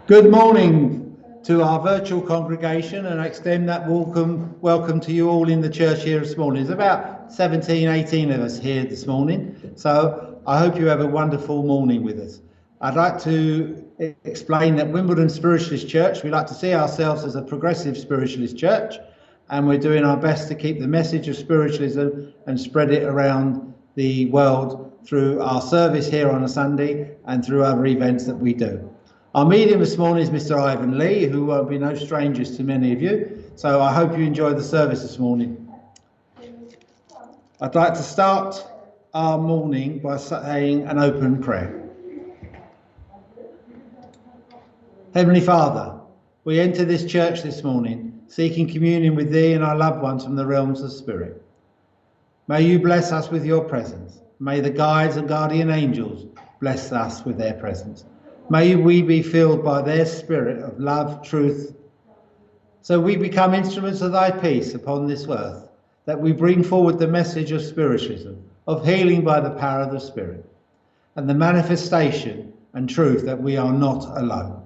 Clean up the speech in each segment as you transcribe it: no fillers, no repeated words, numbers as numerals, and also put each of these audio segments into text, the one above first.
Good morning to our virtual congregation, and I extend that welcome to you all in the church here this morning. There's about 17, 18 of us here this morning, so I hope you have a wonderful morning with us. I'd like to explain that Wimbledon Spiritualist Church, we like to see ourselves as a progressive spiritualist church, and we're doing our best to keep the message of spiritualism and spread it around the world through our service here on a Sunday and through other events that we do. Our medium this morning is Mr. Ivan Lee, who will be no strangers to many of you. So I hope you enjoyed the service this morning. I'd like to start our morning by saying an open prayer. Heavenly Father, we enter this church this morning, seeking communion with Thee and our loved ones from the realms of spirit. May you bless us with your presence. May the guides and guardian angels bless us with their presence. May we be filled by their spirit of love, truth, so we become instruments of thy peace upon this earth, that we bring forward the message of spiritualism, of healing by the power of the Spirit, and the manifestation and truth that we are not alone,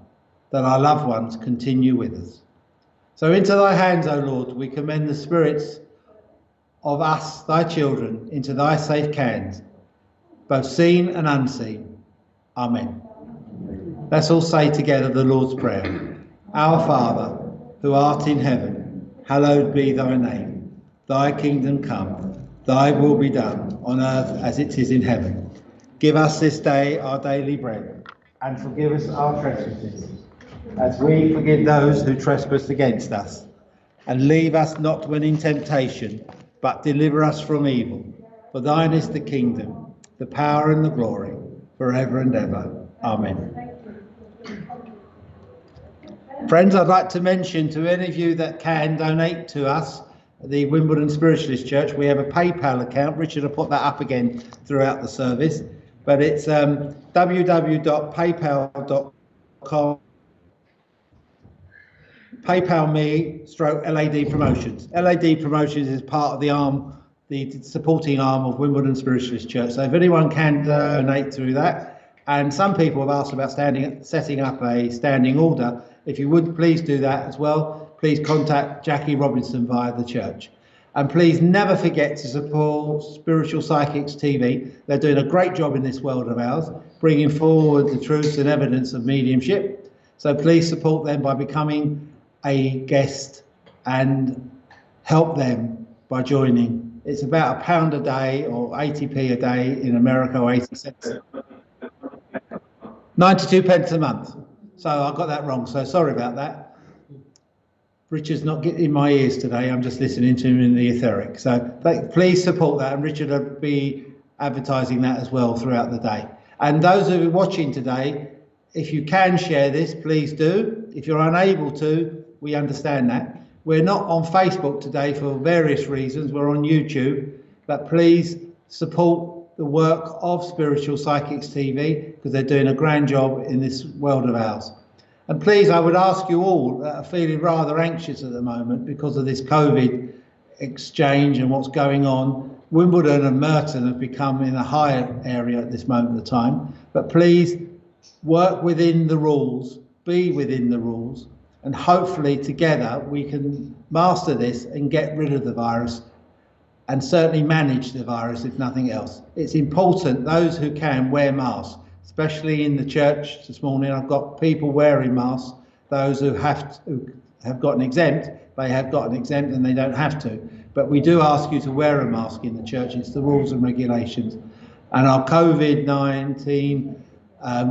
that our loved ones continue with us. So into thy hands, O Lord, we commend the spirits of us, thy children, into thy safe hands, both seen and unseen. Amen. Let's all say together the Lord's Prayer. Our Father, who art in heaven, hallowed be thy name. Thy kingdom come, thy will be done, on earth as it is in heaven. Give us this day our daily bread, and forgive us our trespasses, as we forgive those who trespass against us. And leave us not when in temptation, but deliver us from evil. For thine is the kingdom, the power and the glory, forever and ever. Amen. Friends, I'd like to mention to any of you that can donate to us, the Wimbledon Spiritualist Church, we have a PayPal account. Richard will put that up again throughout the service, but it's www.paypal.com, PayPal me/LAD Promotions. LAD Promotions is part of the arm, the supporting arm of Wimbledon Spiritualist Church. So if anyone can donate through that, and some people have asked about setting up a standing order. If you would please do that as well, please contact Jackie Robinson via the church. And please never forget to support Spiritual Psychics TV. They're doing a great job in this world of ours, bringing forward the truths and evidence of mediumship. So please support them by becoming a guest and help them by joining. It's about £1 a day or 80p a day in America, or 80 cents. 92 pence a month. So I got that wrong, so sorry about that. Richard's not getting in my ears today, I'm just listening to him in the etheric. So please support that, and Richard will be advertising that as well throughout the day. And those who are watching today, if you can share this, please do. If you're unable to, we understand that. We're not on Facebook today for various reasons, we're on YouTube, but please support the work of Spiritual Psychics TV, because they're doing a grand job in this world of ours. And please, I would ask you all that are feeling rather anxious at the moment because of this COVID exchange and what's going on. Wimbledon and Merton have become in a higher area at this moment of time, but please work within the rules, be within the rules, and hopefully together we can master this and get rid of the virus, and certainly manage the virus if nothing else. It's important those who can wear masks, especially in the church this morning. I've got people wearing masks. Those who have gotten exempt, they have gotten exempt and they don't have to. But we do ask you to wear a mask in the church. It's the rules and regulations. And our COVID-19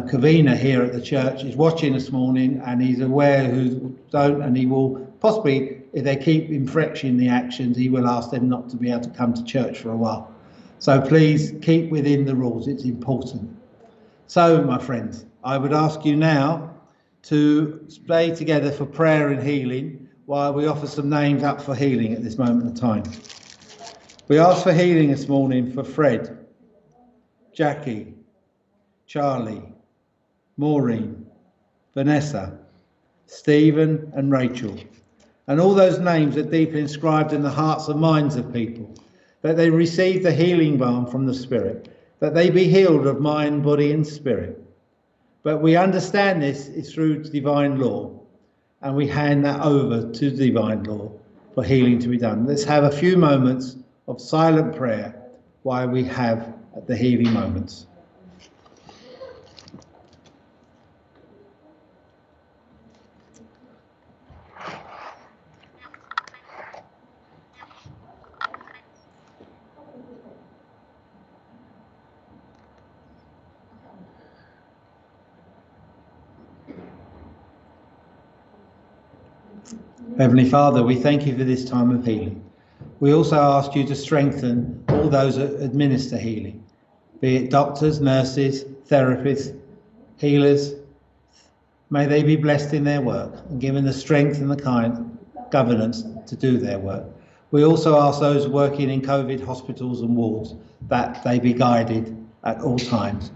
convener here at the church is watching this morning, and he's aware who don't, and he will possibly, if they keep infringing the actions, he will ask them not to be able to come to church for a while. So please keep within the rules, it's important. So, my friends, I would ask you now to stay together for prayer and healing while we offer some names up for healing at this moment of time. We ask for healing this morning for Fred, Jackie, Charlie, Maureen, Vanessa, Stephen and Rachel, and all those names are deeply inscribed in the hearts and minds of people, that they receive the healing balm from the Spirit, that they be healed of mind, body and spirit. But we understand this is through divine law, and we hand that over to divine law for healing to be done. Let's have a few moments of silent prayer while we have the healing moments. Heavenly Father, we thank you for this time of healing. We also ask you to strengthen all those that administer healing, be it doctors, nurses, therapists, healers. May they be blessed in their work and given the strength and the kind governance to do their work. We also ask those working in COVID hospitals and wards that they be guided at all times.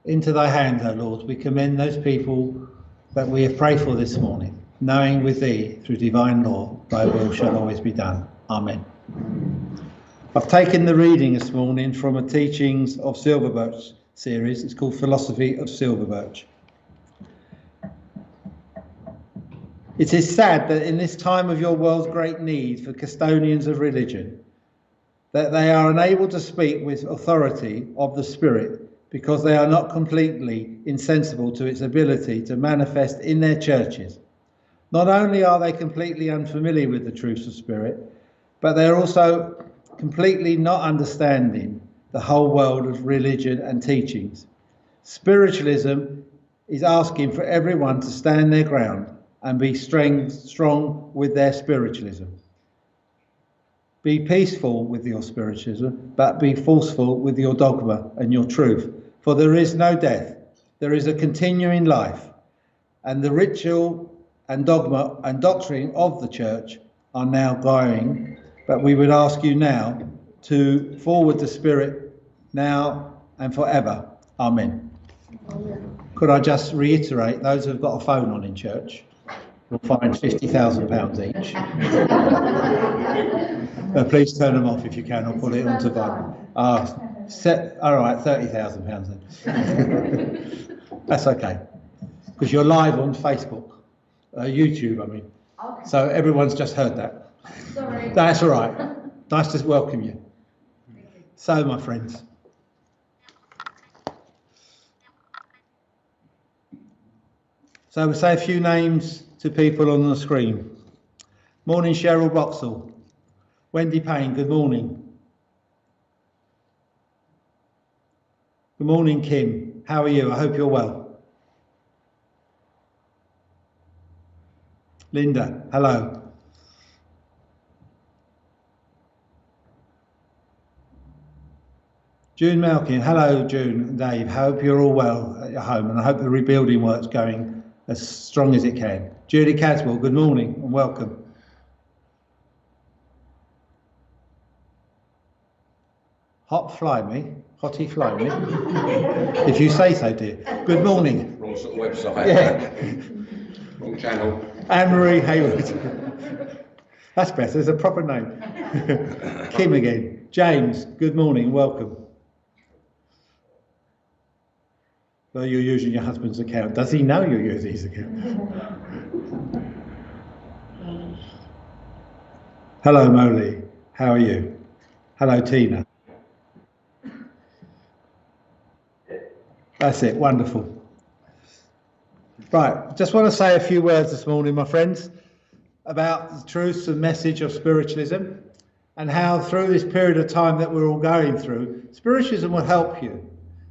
Into thy hands, O Lord, we commend those people that we have prayed for this morning, knowing with thee, through divine law, thy will shall always be done. Amen. I've taken the reading this morning from a Teachings of Silverbirch series. It's called Philosophy of Silverbirch. It is sad that in this time of your world's great need for custodians of religion, that they are unable to speak with authority of the Spirit because they are not completely insensible to its ability to manifest in their churches. Not only are they completely unfamiliar with the truths of Spirit, but they're also completely not understanding the whole world of religion and teachings. Spiritualism is asking for everyone to stand their ground and be strong with their spiritualism. Be peaceful with your spiritualism, but be forceful with your dogma and your truth. For there is no death, there is a continuing life, and the ritual and dogma and doctrine of the church are now going, but we would ask you now to forward the Spirit now and forever. Amen. Amen. Could I just reiterate, those who've got a phone on in church will find £50,000 each. Please turn them off if you can, or put it onto Bible. All right, £30,000 then. That's okay, because you're live on Facebook. YouTube, I mean. Okay. So everyone's just heard that. Sorry. That's all right. Nice to welcome you. So, my friends. So we'll say a few names to people on the screen. Morning, Cheryl Boxall. Wendy Payne, good morning. Good morning, Kim. How are you? I hope you're well. Linda, hello. June Malkin, hello June and Dave. Hope you're all well at your home, and I hope the rebuilding work's going as strong as it can. Judy Caswell, good morning and welcome. Hottie fly me. If you say so, dear. Good morning. Wrong sort of website. Yeah. Wrong channel. Anne-Marie Hayward. That's better, there's a proper name. Kim again. James, good morning, welcome. Well, you're using your husband's account. Does he know you're using his account? Hello, Molly. How are you? Hello, Tina. That's it, wonderful. Right, just want to say a few words this morning, my friends, about the truths and message of spiritualism, and how through this period of time that we're all going through, spiritualism will help you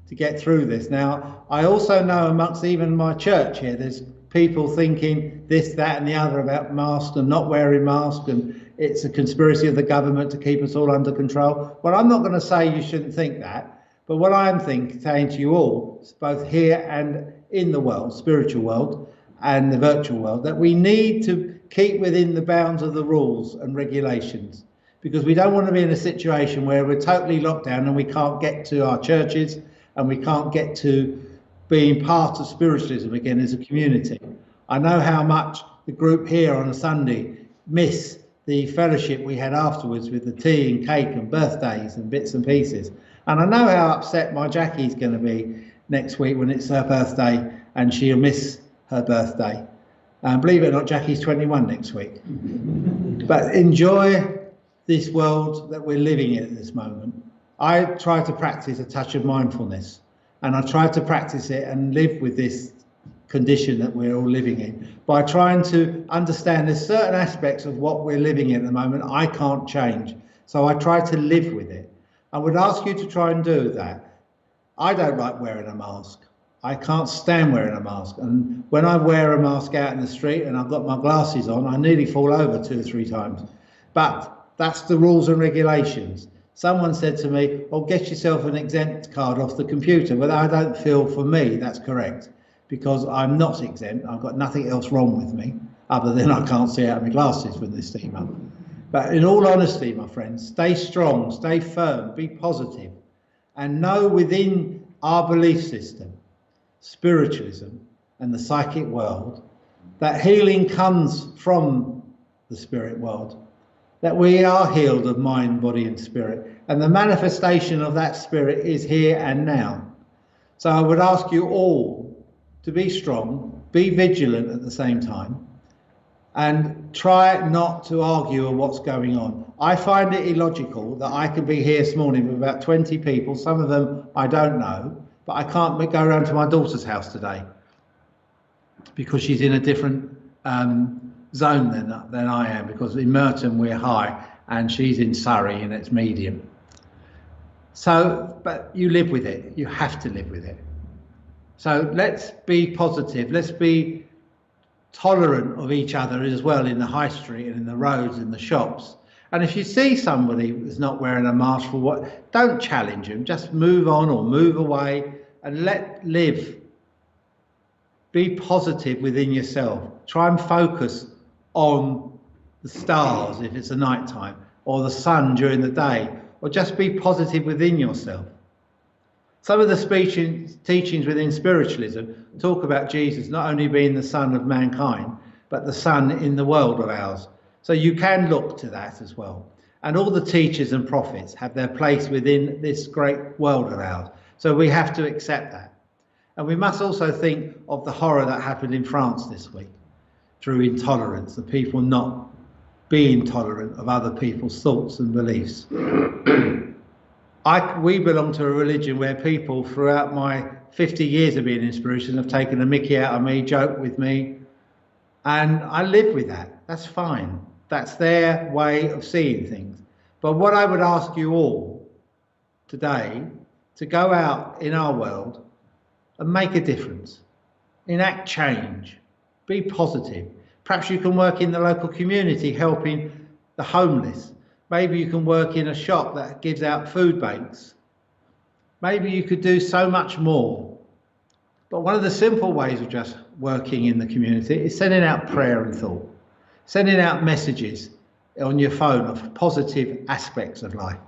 to get through this. Now, I also know amongst even my church here, there's people thinking this, that and the other about masks and not wearing masks, and it's a conspiracy of the government to keep us all under control. Well, I'm not going to say you shouldn't think that, but what I'm saying to you all, both here and in the world, spiritual world and the virtual world, that we need to keep within the bounds of the rules and regulations, because we don't want to be in a situation where we're totally locked down and we can't get to our churches and we can't get to being part of spiritualism again as a community. I know how much the group here on a Sunday miss the fellowship we had afterwards with the tea and cake and birthdays and bits and pieces. And I know how upset my Jackie's going to be next week when it's her birthday, and she'll miss her birthday. And believe it or not, Jackie's 21 next week. But enjoy this world that we're living in at this moment. I try to practice a touch of mindfulness, and I try to practice it and live with this condition that we're all living in by trying to understand there's certain aspects of what we're living in at the moment I can't change. So I try to live with it. I would ask you to try and do that. I don't like wearing a mask. I can't stand wearing a mask. And when I wear a mask out in the street and I've got my glasses on, I nearly fall over 2 or 3 times. But that's the rules and regulations. Someone said to me, oh, get yourself an exempt card off the computer. But I don't feel, for me, that's correct, because I'm not exempt. I've got nothing else wrong with me, other than I can't see out of my glasses with this steam up. But in all honesty, my friends, stay strong, stay firm, be positive, and know within our belief system, spiritualism and the psychic world, that healing comes from the spirit world, that we are healed of mind, body and spirit, and the manifestation of that spirit is here and now. So I would ask you all to be strong, be vigilant at the same time, and try not to argue on what's going on. I find it illogical that I could be here this morning with about 20 people, some of them I don't know, but I can't go around to my daughter's house today because she's in a different zone than I am, because in Merton we're high and she's in Surrey and it's medium. So, but you live with it, you have to live with it. So let's be positive, let's be tolerant of each other as well in the high street and in the roads and the shops. And if you see somebody who's not wearing a mask for what, don't challenge them, just move on or move away and live. Be positive within yourself. Try and focus on the stars if it's a night time, or the sun during the day, or just be positive within yourself. Some of the teachings within spiritualism talk about Jesus not only being the Son of mankind, but the Son in the world of ours. So you can look to that as well. And all the teachers and prophets have their place within this great world of ours. So we have to accept that. And we must also think of the horror that happened in France this week through intolerance, the people not being tolerant of other people's thoughts and beliefs. We belong to a religion where people throughout my 50 years of being in spiritualism have taken a mickey out of me, joked with me, and I live with that. That's fine. That's their way of seeing things. But what I would ask you all today, to go out in our world and make a difference, enact change, be positive. Perhaps you can work in the local community helping the homeless. Maybe you can work in a shop that gives out food banks. Maybe you could do so much more. But one of the simple ways of just working in the community is sending out prayer and thought, sending out messages on your phone of positive aspects of life.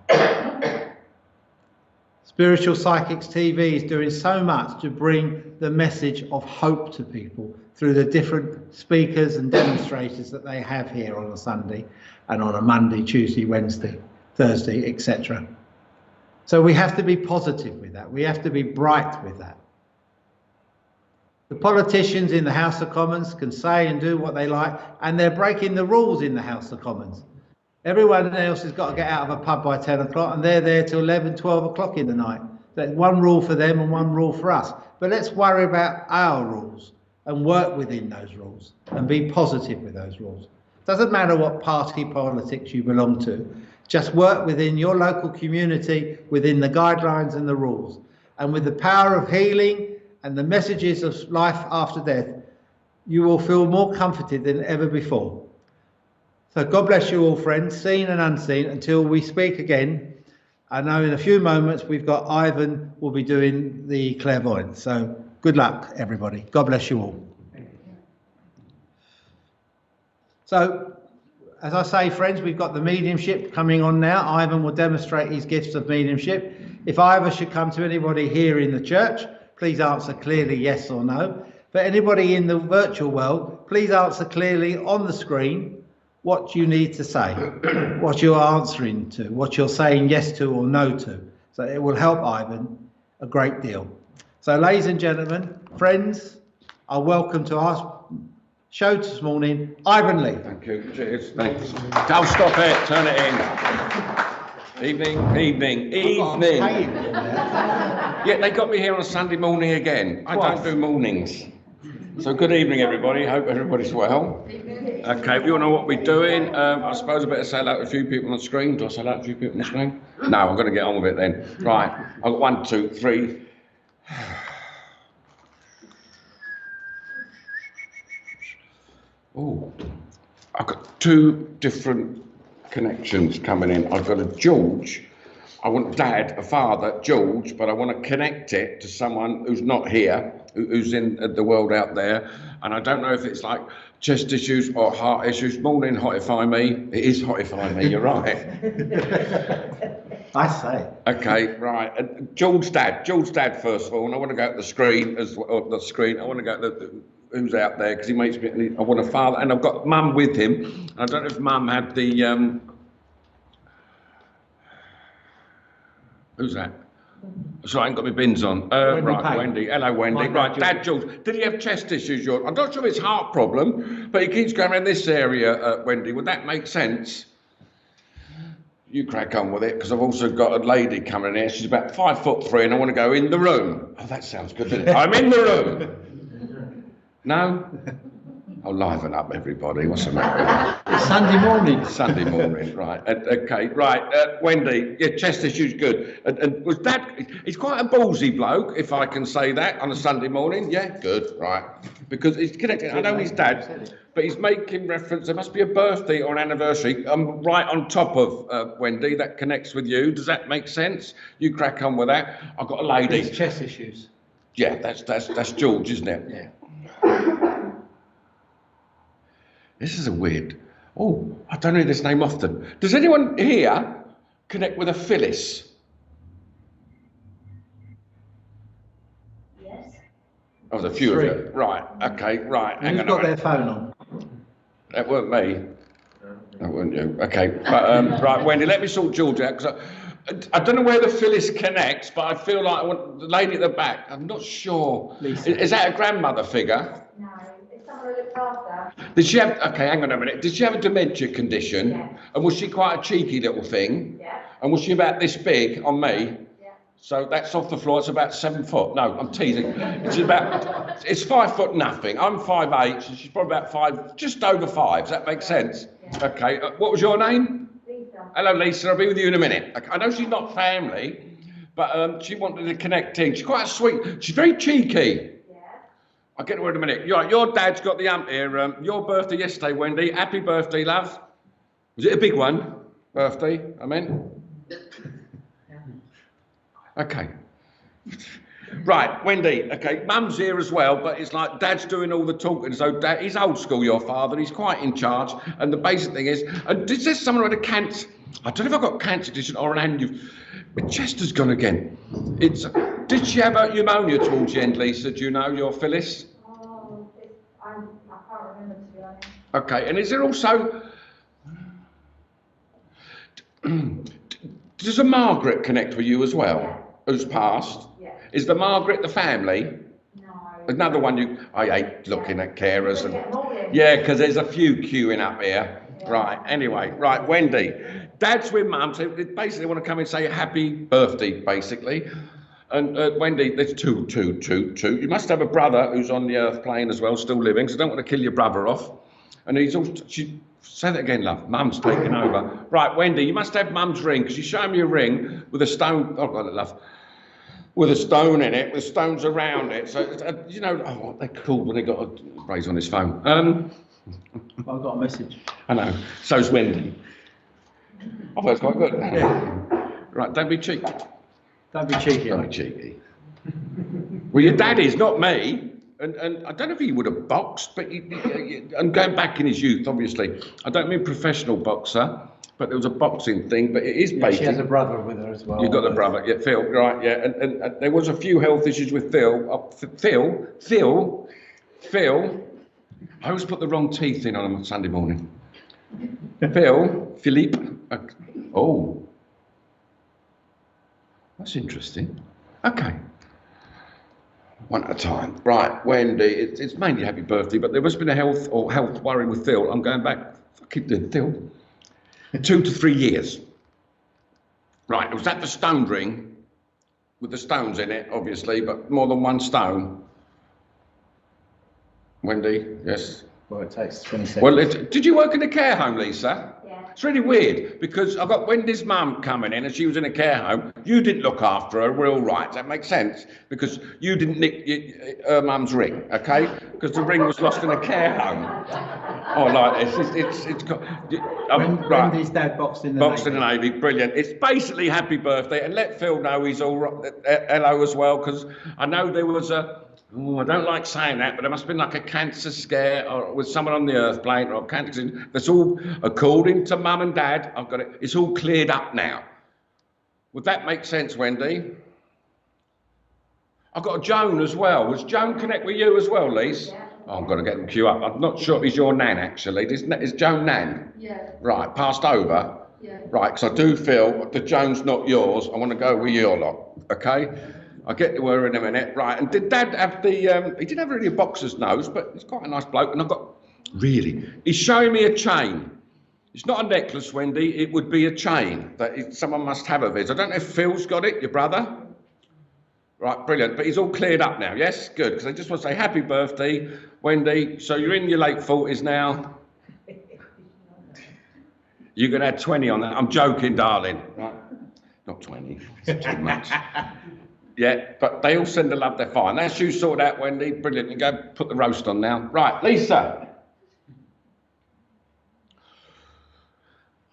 Spiritual Psychics TV is doing so much to bring the message of hope to people through the different speakers and demonstrators that they have here on a Sunday and on a Monday, Tuesday, Wednesday, Thursday, etc. So we have to be positive with that. We have to be bright with that. The politicians in the House of Commons can say and do what they like, and they're breaking the rules in the House of Commons. Everyone else has got to get out of a pub by 10 o'clock, and they're there till 11, 12 o'clock in the night. There's one rule for them and one rule for us. But let's worry about our rules and work within those rules and be positive with those rules. Doesn't matter what party politics you belong to. Just work within your local community, within the guidelines and the rules. And with the power of healing and the messages of life after death, you will feel more comforted than ever before. So God bless you all, friends, seen and unseen, until we speak again. I know in a few moments we've got Ivan will be doing the Clairvoyant. So good luck, everybody. God bless you all. So, as I say, friends, we've got the mediumship coming on now. Ivan will demonstrate his gifts of mediumship. If Ivan should come to anybody here in the church, please answer clearly yes or no. For anybody in the virtual world, please answer clearly on the screen what you need to say, what you're answering to, what you're saying yes to or no to. So it will help Ivan a great deal. So, ladies and gentlemen, friends, are welcome to our show this morning, Ivan Lee. Thank you. Cheers. Thanks. Don't stop it. Turn it in. Evening. Yeah, they got me here on a Sunday morning again. I don't do mornings. So good evening, everybody. Hope everybody's well. Okay, we all know what we're doing. I suppose I better say hello to a few people on the screen. Do I say hello to a few people on the screen? No, I'm going to get on with it then. Right, I've got 1, 2, 3. Oh, I've got 2 different connections coming in. I've got a George. I want Dad, a father, George, but I want to connect it to someone who's not here, who's in the world out there. And I don't know if it's like chest issues or heart issues. Morning, hotify me. It is hotify me, you're right. I say. Okay, right. George's dad first of all, and I want to go to the screen as well. The screen. I want to go to who's out there because he makes me. I want a father, and I've got Mum with him. I don't know if Mum had the. Who's that? So I ain't got my bins on. Right, Wendy. Hello, Wendy. Right, Dad George. Did he have chest issues, George? I'm not sure if it's heart problem, but he keeps going around this area, Wendy. Would that make sense? You crack on with it, because I've also got a lady coming in here. She's about 5'3", and I want to go in the room. Oh, that sounds good, doesn't it? I'm in the room. No? I'll liven up everybody. What's the matter? It's Sunday morning. Sunday morning, right. Okay, right. Wendy, yeah, chest issue's good. And was Dad, he's quite a ballsy bloke, if I can say that, on a Sunday morning. Yeah, good, right. Because he's connected. I know he's Dad, but he's making reference, there must be a birthday or an anniversary. I'm right on top of Wendy, that connects with you. Does that make sense? You crack on with that. I've got a lady. It's chest issues. Yeah, that's George, isn't it? Yeah. This is a weird. Oh, I don't hear this name often. Does anyone here connect with a Phyllis? Yes. Oh, there's a few of you. Right, okay, right. Who's got their phone on? That weren't me. That weren't you. Okay, but, right, Wendy, let me sort George out, because I don't know where the Phyllis connects, but I feel like I want the lady at the back. I'm not sure. Is that a grandmother figure? No, it's someone who looks after. Did she have, okay, hang on a minute. Did she have a dementia condition? Yeah. And was she quite a cheeky little thing? Yeah. And was she about this big on me? Yeah. So that's off the floor, it's about 7 foot. No, I'm teasing. It's 5 foot nothing. I'm 5'8", so she's probably about 5, just over 5. Does that make sense? Yeah. Okay, what was your name? Lisa. Hello, Lisa, I'll be with you in a minute. Okay, I know she's not family, but she wanted to connect in. She's quite sweet. She's very cheeky. I'll get to her in a minute. Your dad's got the ump here. Your birthday yesterday, Wendy. Happy birthday, love. Was it a big one? Birthday, I meant. Okay. Right, Wendy. Okay, Mum's here as well, but it's like Dad's doing all the talking. So Dad, he's old school, your father. He's quite in charge. And the basic thing is, and is there someone who had a cancer? I don't know if I've got cancer condition or an aneurysm. My chest has gone again. Did she have a pneumonia towards the end, Lisa? Do you know your Phyllis? Oh, I can't remember, to be honest. Okay, and is there also... Does a Margaret connect with you as well? Yeah. Who's passed? Yeah. Is the Margaret the family? No. Another one I hate looking at carers. And, yeah, because there's a few queuing up here. Yeah. Right, anyway, right, Wendy. Dad's with Mum, so they basically want to come and say happy birthday, basically. And Wendy, there's two. You must have a brother who's on the earth plane as well, still living, so don't want to kill your brother off. And he's also, say that again, love. Mum's taking over. Right, Wendy, you must have Mum's ring, because she's showing me a ring with a stone, oh, got it, love. With a stone in it, with stones around it. So, you know, oh, what they're called when they got a raise on his phone. I've got a message. I know, so's Wendy. I thought it's quite good. Yeah. Right, don't be cheeky. Don't be cheeky. Don't be cheeky. Well, your dad is, not me. And I don't know if he would have boxed, but and going back in his youth, obviously. I don't mean professional boxer, but there was a boxing thing, but it is Yeah, basic. she has a brother with her as well. You've got the brother, yeah, Phil, right, yeah. And there was a few health issues with Phil. Phil. I always put the wrong teeth in on a Sunday morning. Philippe. Oh. That's interesting. Okay. One at a time. Right, Wendy, it's mainly happy birthday, but there must have been a health worry with Phil. I'm going back, I keep doing Phil, 2 to 3 years. Right, was that the stone ring? With the stones in it, obviously, but more than one stone. Wendy, yes? Well, it takes 20 seconds. Well, did you work in a care home, Lisa? Yeah. It's really weird because I got Wendy's mum coming in and she was in a care home. You didn't look after her, we're all right. Does that make sense? Because you didn't nick her mum's ring, okay? Because the ring was lost in a care home. Oh, like this. It's got. Right. Wendy's dad boxed in the Boxed in Navy. the Navy, brilliant. It's basically happy birthday, and let Phil know he's all right, hello as well, because I know there was a. Oh, I don't like saying that, but there must have been like a cancer scare or with someone on the earth plane or cancer. That's all, according to Mum and Dad, I've got it. It's all cleared up now. Would that make sense, Wendy? I've got a Joan as well. Was Joan connect with you as well, Lise? Yeah. Oh, I'm going to get them queue up. I'm not sure if he's your nan, actually. Is Joan nan? Yeah. Right, passed over? Yeah. Right, because I do feel the Joan's not yours. I want to go with your lot, okay? I'll get to her in a minute. Right, and did Dad have the, he didn't have really a boxer's nose, but he's quite a nice bloke. And I've got, really, he's showing me a chain. It's not a necklace, Wendy. It would be a chain that someone must have of his. I don't know if Phil's got it, your brother. Right, brilliant. But he's all cleared up now, yes? Good, because I just want to say happy birthday, Wendy. So you're in your late 40s now. You're going to add 20 on that. I'm joking, darling. Right? Not 20. It's too much. Yeah, but they all send the love, they're fine. That's you sorted out, Wendy. Brilliant. You go put the roast on now. Right, Lisa.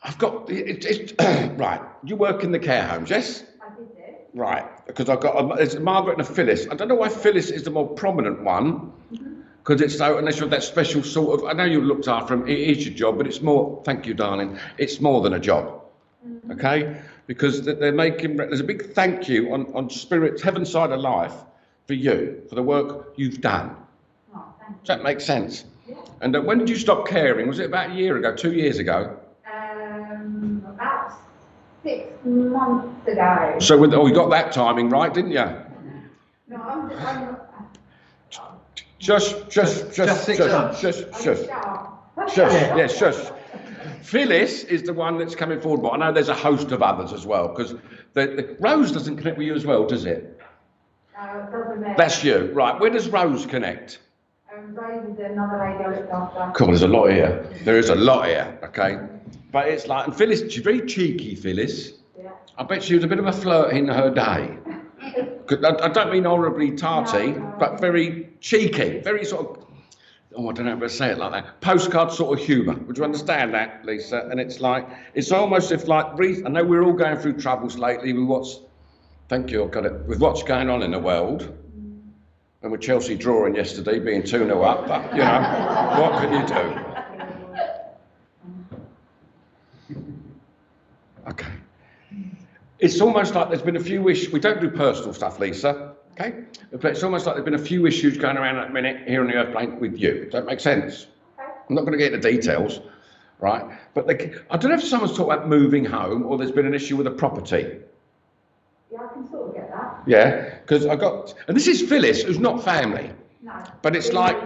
I've got, right, you work in the care homes, yes? I did it. Right, because I've got, it's Margaret and a Phyllis. I don't know why Phyllis is the more prominent one, because it's so, unless you're that special sort of, I know you looked after him, it is your job, but it's more, thank you, darling, it's more than a job, okay? Because they're making, there's a big thank you on Spirit's Heaven Side of Life for you, for the work you've done. Oh, thank you. Does that make sense? Yeah. And when did you stop caring? Was it about a year ago, 2 years ago? About 6 months ago. So, you got that timing right, didn't you? No, I'm Just 6 months. Shush, yeah, shush. Phyllis is the one that's coming forward, but I know there's a host of others as well, because Rose doesn't connect with you as well, does it? doesn't matter. That's you, right. Where does Rose connect? Rose is another lady I looked after. Cool, there's a lot here. There is a lot here, okay? But it's like, and Phyllis, she's very cheeky, Phyllis. Yeah. I bet she was a bit of a flirt in her day. I don't mean horribly tarty, No. but very cheeky, very sort of, oh, I don't know how to say it like that. Postcard sort of humour. Would you understand that, Lisa? And it's like, it's almost if like, I know we're all going through troubles lately with what's, thank you, I've got it, with what's going on in the world. And with Chelsea drawing yesterday, being 2-0 up, but, you know, what can you do? Okay. It's almost like there's been a few issues. We don't do personal stuff, Lisa, okay? But it's almost like there's been a few issues going around at the minute here on the Earth plane with you. Does that make sense? Okay. I'm not going to get into details, right? But I don't know if someone's talking about moving home or there's been an issue with a property. Yeah, I can sort of get that. Yeah, because I got, and this is Phyllis, who's not family. No. But it's like,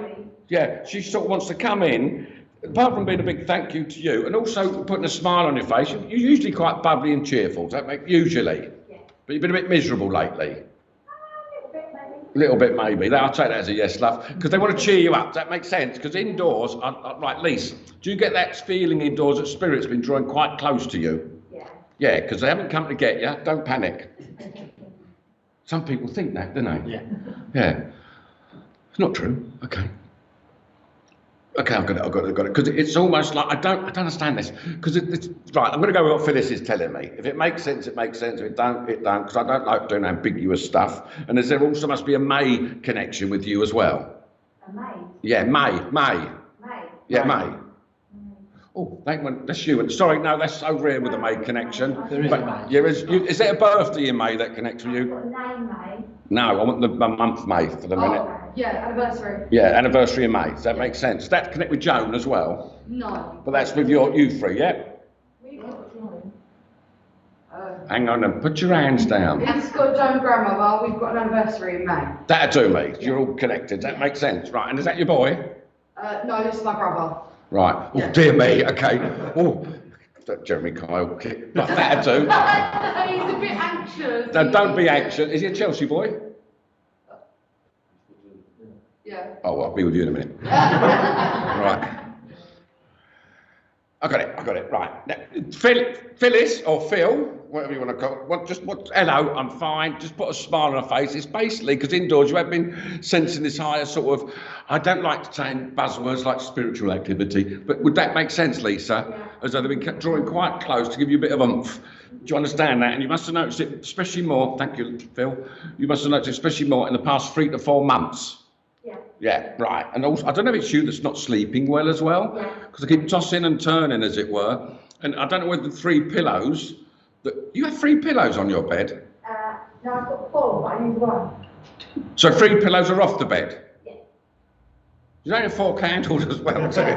yeah, she sort of wants to come in, apart from being a big thank you to you, and also putting a smile on your face. You're usually quite bubbly and cheerful, does that make, usually? Yeah. But you've been a bit miserable lately. A little bit, maybe. A little bit, maybe. I'll take that as a yes, love, because they want to cheer you up. Does that make sense? Because indoors, right, Lise, do you get that feeling indoors that Spirit's been drawing quite close to you? Yeah. Yeah, because they haven't come to get you. Don't panic. Some people think that, don't they? Yeah. Yeah. It's not true. Okay. Okay, I've got it. Because it's almost like, I don't understand this. Because it's, right, I'm going to go with what Phyllis is telling me. If it makes sense, it makes sense. If it don't, it don't. Because I don't like doing ambiguous stuff. And there also must be a May connection with you as well. A May. Yeah, May. May. Yeah, May. Oh, that's you. Sorry, no, that's over here with the May connection. There is But, a May. yeah, is there a birthday in May that connects with I've you? got a name, May. No, I want the month May for the minute. Oh, Yeah, anniversary. Yeah, anniversary in May. Does that make sense? That connect with Joan as well. No. But that's with you three, yeah? we got joined. Hang on and put your hands down. It's got Joe and Grandmother. We've got an anniversary in May. That'll do me. You're all connected. That makes sense. Right, and is that your boy? No, this is my brother. Right. Oh, Yeah. dear me. Okay. Oh, that Jeremy Kyle kick. Right, that'll do. He's a bit anxious. No, don't be anxious. Is he a Chelsea boy? Yeah. Oh, well, I'll be with you in a minute. Right. I got it, right. Now, Phyllis, or Phil, whatever you want to call it, hello, I'm fine, just put a smile on her face. It's basically, because indoors you have been sensing this higher sort of, I don't like saying buzzwords like spiritual activity, but would that make sense, Lisa? Yeah. As though they've been drawing quite close to give you a bit of oomph. Do you understand that? And you must have noticed it, especially more, thank you, Phil, you must have noticed it especially more in the past 3 to 4 months. Yeah. Yeah, right. And also, I don't know if it's you that's not sleeping well as well, Yeah. because I keep tossing and turning, as it were. And I don't know whether the 3 pillows, you have 3 pillows on your bed. No, I've got 4, but I need 1. So 3 pillows are off the bed. Yeah. You don't have 4 candles as well, do you?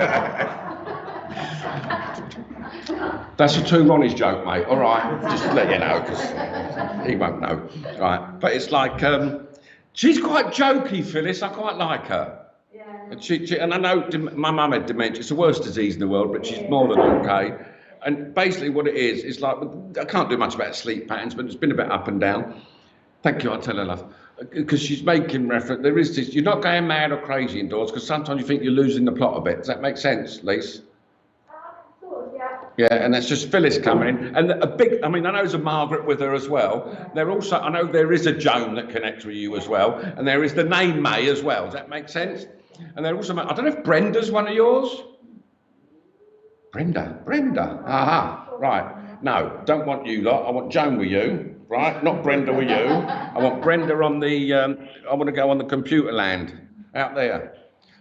That's a 2 Ronnie's joke, mate. All right, just to let you know, because he won't know. Right, but it's like, she's quite jokey, Phyllis. I quite like her. Yeah. And I know my mum had dementia. It's the worst disease in the world, but she's more than okay. And basically what it is like, I can't do much about sleep patterns, but it's been a bit up and down. Thank you, I'll tell her, love. Because she's making reference, there is this, you're not going mad or crazy indoors, because sometimes you think you're losing the plot a bit. Does that make sense, Lise? Sort of, yeah. Yeah, and that's just Phyllis coming in. And a big, I mean, I know there's a Margaret with her as well. There also, I know there is a Joan that connects with you as well. And there is the name May as well. Does that make sense? And there also, I don't know if Brenda's one of yours? Brenda. Aha, right. No, don't want you lot. I want Joan with you, right? Not Brenda with you. I want Brenda on the, I want to go on the computer land out there.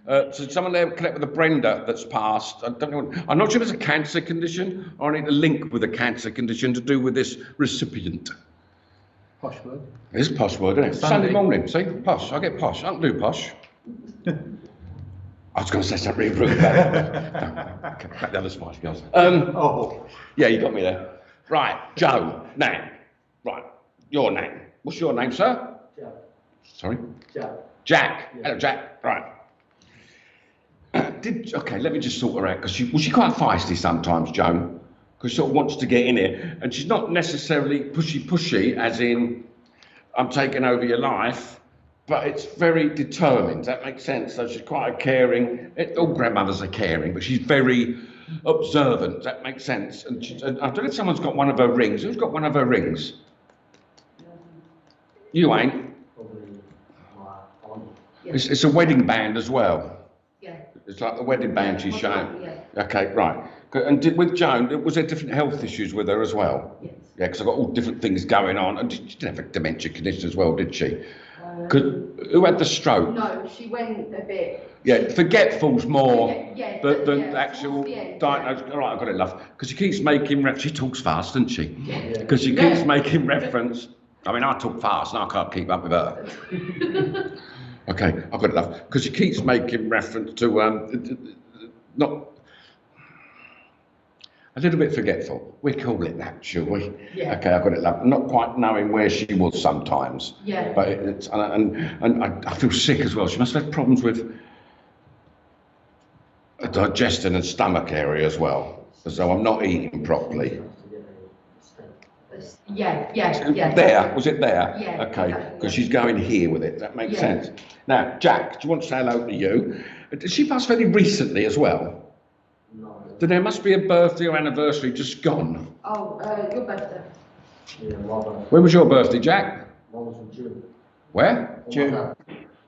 So someone there connect with a Brenda that's passed. I don't know. I'm not sure if it's a cancer condition or I need a link with a cancer condition to do with this recipient. Posh word. It is a posh word, isn't it? Sunday morning, see? Posh. I get posh. I can do posh. I was going to say something really rude about the other Spice Girls. Yeah, you got me there. Right, Joe, Nan. Right, your name. What's your name, sir? Jack. Sorry? Jack. Jack. Yeah. Hello, Jack. Right. Okay, let me just sort her out, because she's quite feisty sometimes, Joan, because she sort of wants to get in here, and she's not necessarily pushy, as in, I'm taking over your life, but it's very determined. Does that make sense? So she's quite a caring, all grandmothers are caring, but she's very observant. Does that make sense? And I don't know if someone's got one of her rings. Who's got one of her rings? You ain't. Probably my aunt. It's a wedding band as well. Yeah. It's like the wedding band she's showing. Yeah. Okay, right. And with Joan, was there different health issues with her as well? Yes. Yeah, because I've got all different things going on. And she didn't have a dementia condition as well, did she? Who had the stroke? No, she went a bit. Yeah, forgetful's more than yeah, actual towards the end, diagnosis. All right, I've got it, love. Because she keeps making reference. She talks fast, doesn't she? Yeah. Because she keeps making reference. I mean, I talk fast and I can't keep up with her. Okay, I've got it, love. Because she keeps making reference to not a little bit forgetful. We call it that, shall we? Yeah. Okay, I've got it, love. Not quite knowing where she was sometimes. Yeah. But it's and I feel sick as well. She must have had problems with the digestion and stomach area as well, as though I'm not eating properly. Yeah. There, was it there? Yeah, Okay, exactly. because she's going here with it. Does that make Yeah. sense? Now, Jack, do you want to say hello to you? Did she pass very recently as well? No. Then there must be a birthday or anniversary just gone. Oh, your birthday. Yeah, mother. When was your birthday, Jack? Mine was in June. Where? Oh, June. my God.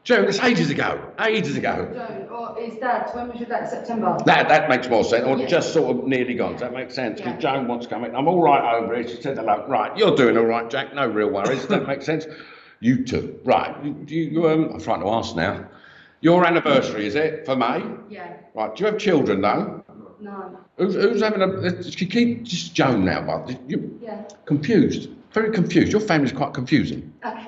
June, it's ages ago. Ages ago. Joan, or is Dad? When was your dad? September. That makes more sense, or Yeah. just sort of nearly gone. Does that make sense? Because Yeah. Joan wants to come in. I'm all right over here. She said hello. Right, you're doing all right, Jack. No real worries. Does that make sense? You too. Right. I'm frightened to ask now. Your anniversary, is it, for May? Yeah. Right. Do you have children, though? No. Who's having a... She keeps just Joan now, but you're Yeah. confused. Very confused. Your family's quite confusing. Okay.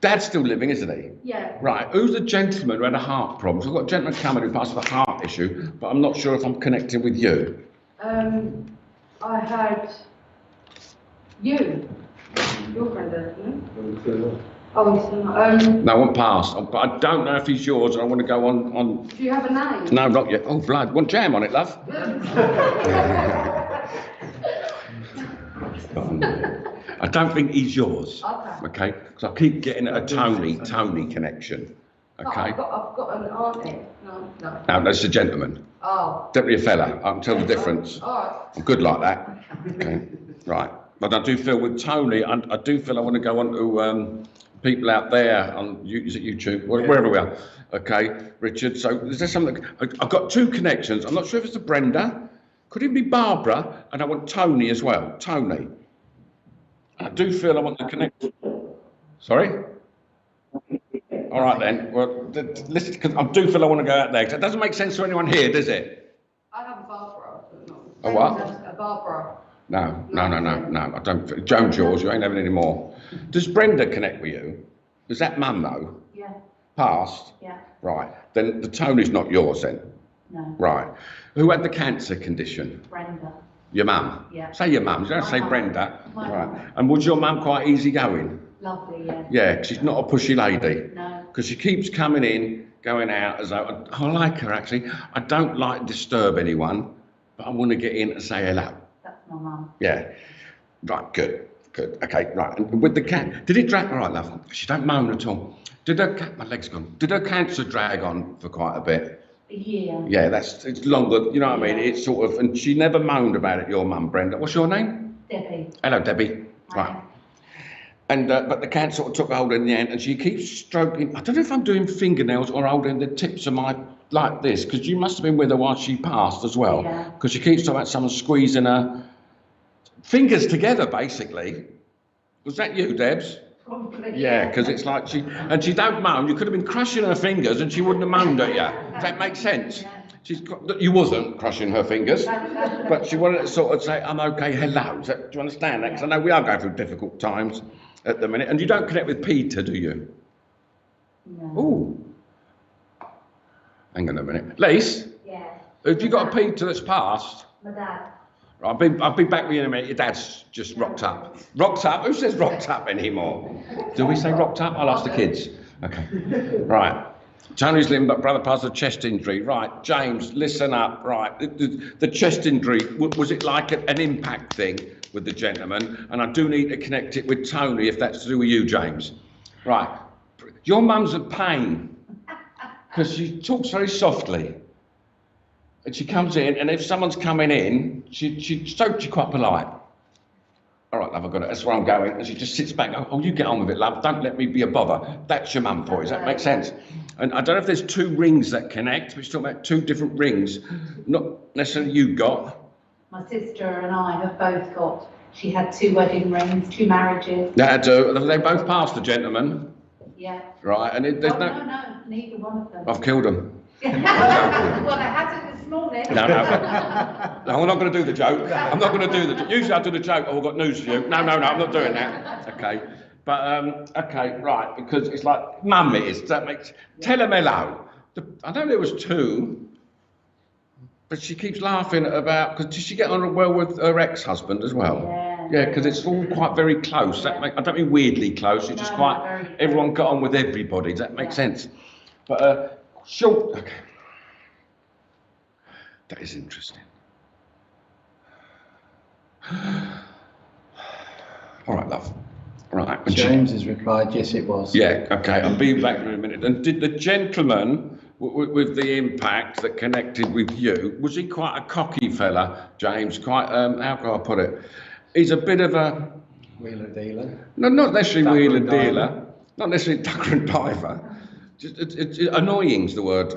Dad's still living, isn't he? Yeah. Right, who's the gentleman who had a heart problem? So I've got a gentleman coming who passed with a heart issue, but I'm not sure if I'm connecting with you. I had You? Your granddad, no? I'm still Oh, he's not. No, one passed. But I don't know if he's yours, and I want to go on. Do you have a name? No, not yet. Oh, blood. Want jam on it, love? I don't think he's yours. Okay. Okay? Because I keep getting a Tony connection. Oh, Okay? I've got an auntie. No. No, that's a gentleman. Oh. Definitely a fella. I can tell the difference. All right. I'm good like that. Okay, right. But I do feel with Tony, I do feel I want to go on to people out there on is it YouTube, wherever we are. Okay, Richard. So is there something? I've got two connections. I'm not sure if it's a Brenda. Could it be Barbara? And I want Tony as well. Tony. I do feel I want to connect. Sorry. All right then. Well, listen, because I do feel I want to go out there. 'Cause it doesn't make sense to anyone here, does it? I have a Barbara. But not. A what? A Barbara. No. I don't. Joan's yours. You ain't having any more. Does Brenda connect with you? Is that Mum though? Yeah. Past. Yeah. Right. Then the Tony's not yours then. No. Right. Who had the cancer condition? Brenda. Your mum. Yeah. Say your mum. You don't My say mum. Brenda. My Right. mum. And was your mum quite easygoing? Lovely, yeah. Yeah, 'cause she's not a pushy lady. No. Because she keeps coming in, going out as though I like her actually. I don't like to disturb anyone, but I want to get in and say hello. That's my mum. Yeah. Right, good. Okay, right. And with the cat, did it drag? All right, love. She don't moan at all. Did her my leg's gone. Did her cancer drag on for quite a bit? A year. Yeah, it's longer. You know what I mean? It's sort of, and she never moaned about it. Your mum, Brenda. What's your name? Debbie. Hello, Debbie. Right. And but the cat sort of took hold in the end, and she keeps stroking. I don't know if I'm doing fingernails or holding the tips of my like this, because you must have been with her while she passed as well. Yeah. Because she keeps talking about someone squeezing her fingers together, basically. Was that you, Debs? Probably. Yeah, because it's like she don't moan. You could have been crushing her fingers, and she wouldn't have moaned at you. Does that make sense? You wasn't crushing her fingers, but she wanted to sort of say, "I'm okay, hello." Do you understand that? Because I know we are going through difficult times at the minute, and you don't connect with Peter, do you? No. Ooh. Hang on a minute, Lise. Yeah. Have you got a Peter that's passed? My dad. I'll be back with you in a minute. Your dad's just rocked up. Rocked up? Who says rocked up anymore? Do we say rocked up? I'll ask the kids. Okay. Right. Tony's limb, but brother passed a chest injury. Right. James, listen up. Right. The chest injury, was it like an impact thing with the gentleman? And I do need to connect it with Tony if that's to do with you, James. Right. Your mum's a pain because she talks very softly. And she comes in, and if someone's coming in, she's quite polite. All right, love, I've got it. That's where I'm going. And she just sits back. Oh, you get on with it, love. Don't let me be a bother. That's your mum for you. Does that make sense? And I don't know if there's two rings that connect. We're talking about two different rings. Not necessarily you got. My sister and I have both got. She had 2 wedding rings, 2 marriages. They both passed the gentleman. Yeah. Right, and there's No, neither one of them. I've killed them. Well, they had it this morning. No, I'm not going to do the joke. I'm not going to do the joke. Usually I do the joke, oh, I've got news for you. No, I'm not doing that. Okay. But, okay, right, because it's like, Mum it is. That makes, tell him hello. I know there was 2, but she keeps laughing about, because did she get on well with her ex-husband as well? Yeah, because it's all quite very close. That I don't mean weirdly close, it's just quite, everyone got on with everybody. Does that make sense? But, short, okay. That is interesting. All right, love. Right. James has replied, yes, it was. Yeah, okay, I'll be back in a minute. And did the gentleman with the impact that connected with you, was he quite a cocky fella, James? Quite, how can I put it? He's a bit of a... Wheeler dealer? No, not necessarily Ducker wheeler and dealer. diver. Not necessarily ducker and diver. It's annoying's the word.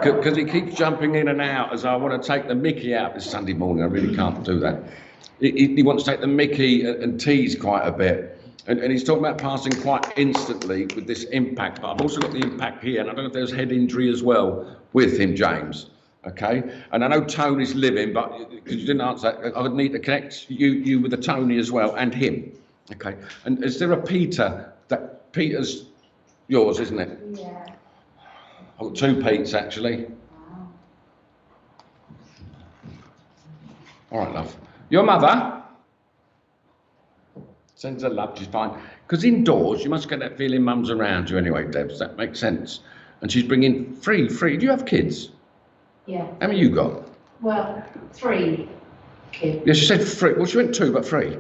Because he keeps jumping in and out as I want to take the mickey out this Sunday morning. I really can't do that. He wants to take the mickey and tease quite a bit. And he's talking about passing quite instantly with this impact. But I've also got the impact here, and I don't know if there's head injury as well with him, James. Okay? And I know Tony's living, but because you didn't answer that, I would need to connect you with the Tony as well, and him. Okay? And is there a Peter? That Peter's yours, isn't it? Yeah. I've got 2 Petes, actually. Wow. All right, love. Your mother? Sends her love, she's fine. Because indoors, you must get that feeling mum's around you anyway, Deb. Does that make sense? And she's bringing three. Do you have kids? Yeah. How many you got? Well, 3 kids. Yeah, she said 3. Well, she went 2, but 3.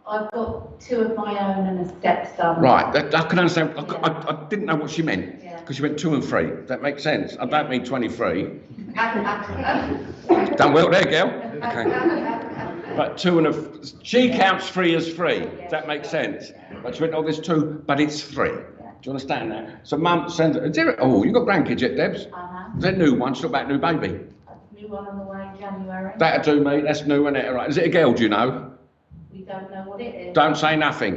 I've got 2 of my own and a stepson. Right, I can understand. I didn't know what she meant. Yeah. Because she went 2 and 3. Does that make sense? I don't mean 23. Done well there, girl. Okay. But 2 and she counts 3 as 3. Does that make sense? But she went, oh, there's 2, but it's 3. Do you understand that? So mum sends her, oh, you got grandkids yet, Debs? They're new ones, talk about new baby. New one on the way in January. That'll do, mate, that's new, isn't it? Right. Is it a girl, do you know? We don't know what it is. Don't say nothing.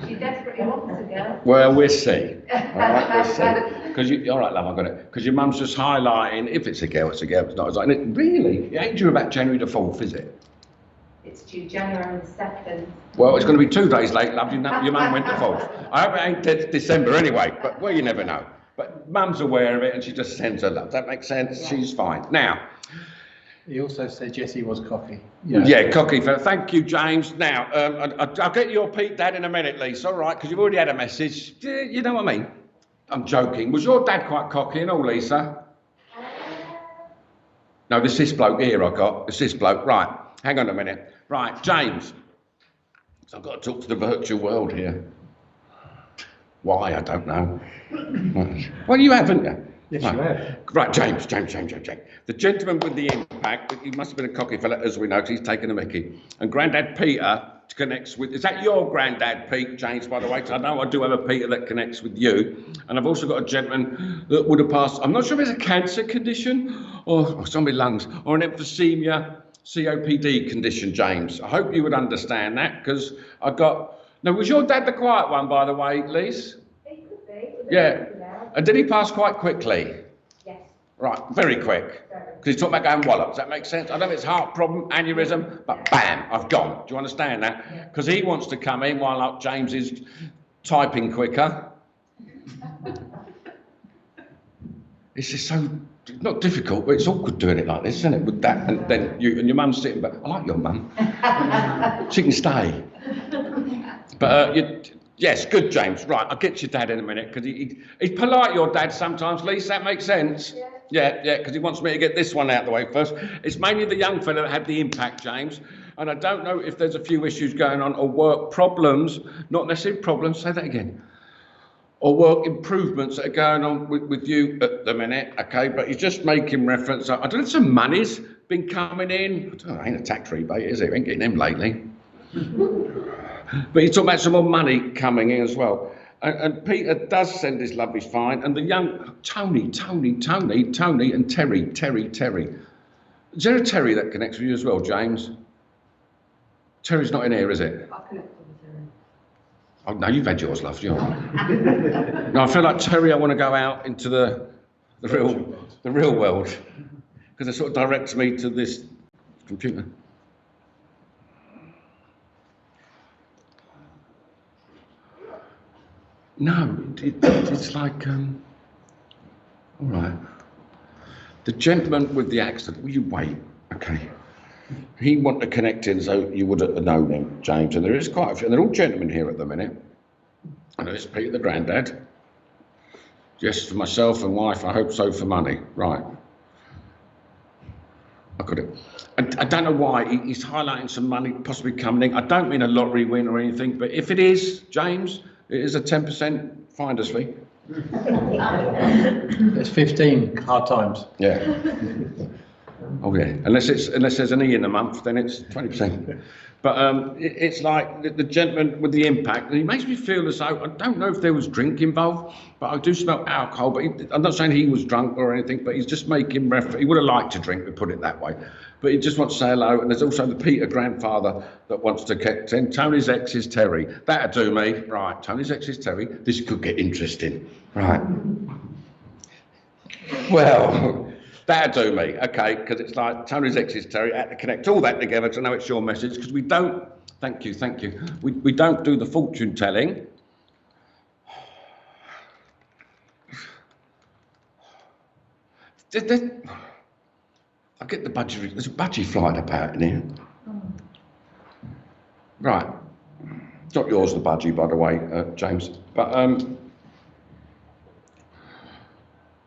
She desperately wants a girl. Well, we'll see. All right, we'll see. Because all right, love, I got it. Because your mum's just highlighting, if it's a girl, it's a girl. If it's not, it's not. And it really, it ain't due about January the 4th, is it? It's due January the 2nd. Well, it's going to be 2 days late, love. Your mum went the 4th. I hope it ain't December anyway, but well, you never know. But mum's aware of it and she just sends her love. That makes sense? Yeah. She's fine. Now, he also said yes, he was cocky. Yeah, cocky. Thank you, James. Now, I'll get your Pete Dad in a minute, Lisa, all right? Because you've already had a message. You know what I mean? I'm joking. Was your dad quite cocky and all, Lisa? No, this bloke here I got. It's this bloke. Right, hang on a minute. Right, James. So I've got to talk to the virtual world here. Why, I don't know. Well, you haven't you? Yes, Right. you have. Right, James. The gentleman with the impact, he must have been a cocky fella, as we know, 'cause he's taken a mickey. And Grandad Peter connects with, is that your Grandad, Pete, James, by the way? 'Cause I know I do have a Peter that connects with you. And I've also got a gentleman that would have passed, I'm not sure if it's a cancer condition, or some of my lungs, or an emphysema, COPD condition, James. I hope you would understand that, because I got, now, was your dad the quiet one, by the way, Lise? He could be. Yeah. And did he pass quite quickly? Yes. Right, very quick. Because he's talking about going wallop. Does that make sense? I don't know if it's heart problem, aneurysm, but bam, I've gone. Do you understand that? Because he wants to come in while James is typing quicker. It's just so, not difficult, but it's awkward doing it like this, isn't it? With that, and then you and your mum's sitting back. I like your mum. She can stay. But yes, good, James. Right, I'll get your dad in a minute, because he's polite, your dad, sometimes, Lisa. That makes sense? Yeah, because he wants me to get this one out of the way first. It's mainly the young fella that had the impact, James. And I don't know if there's a few issues going on, or work problems, not necessarily problems, say that again, or work improvements that are going on with you at the minute, okay? But he's just making reference. I don't know if some money's been coming in. I don't know, it ain't a tax rebate, is it? We ain't getting them lately. But he's talking about some more money coming in as well. And Peter does send his love, he's fine. And the young Tony, and Terry. Is there a Terry that connects with you as well, James? Terry's not in here, is it? I'll connect with Terry. Oh, no, you've had yours, love. No, I feel like Terry, I want to go out into the real world. Because it sort of directs me to this computer. No, it's like, all right. The gentleman with the accident, will you wait? Okay. He wanted to connect in, so you would have known him, James. And there is quite a few, and they're all gentlemen here at the minute. I know it's Peter, the granddad. Yes, for myself and wife, I hope so for money. Right. I got it. I don't know why, he's highlighting some money possibly coming in. I don't mean a lottery win or anything, but if it is, James, it is a 10% finder's fee. There's 15 hard times. Yeah. Oh yeah. Unless there's an E in a month, then it's 20%. But it's like the gentleman with the impact, and he makes me feel as though, I don't know if there was drink involved, but I do smell alcohol. But I'm not saying he was drunk or anything, but he's just making reference. He would have liked to drink, we put it that way. But he just wants to say hello. And there's also the Peter grandfather that wants to get in. Tony's ex is Terry. That'd do me. Right, Tony's ex is Terry. This could get interesting. Right. Well, that'd do me, okay, because it's like Tony's ex is Terry. I had to connect all that together to know it's your message, because we don't, thank you. We don't do the fortune telling. I get the budgie, there's a budgie flying about in here. Right, It's not yours, the budgie, by the way, James. But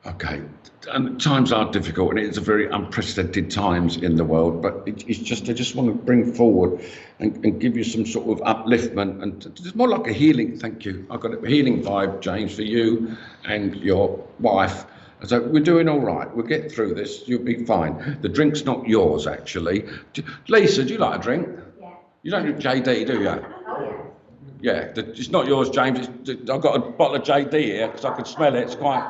okay, and times are difficult, and it's a very unprecedented times in the world. But it's just I just want to bring forward and give you some sort of upliftment, and it's more like a healing. Thank you. I've got a healing vibe, James, for you and your wife. So we're doing all right. We'll get through this. You'll be fine. The drink's not yours, actually. Lisa, do you like a drink? Yeah. You don't do JD, do you? Oh, Yeah, it's not yours, James. I've got a bottle of JD here because I can smell it. It's quite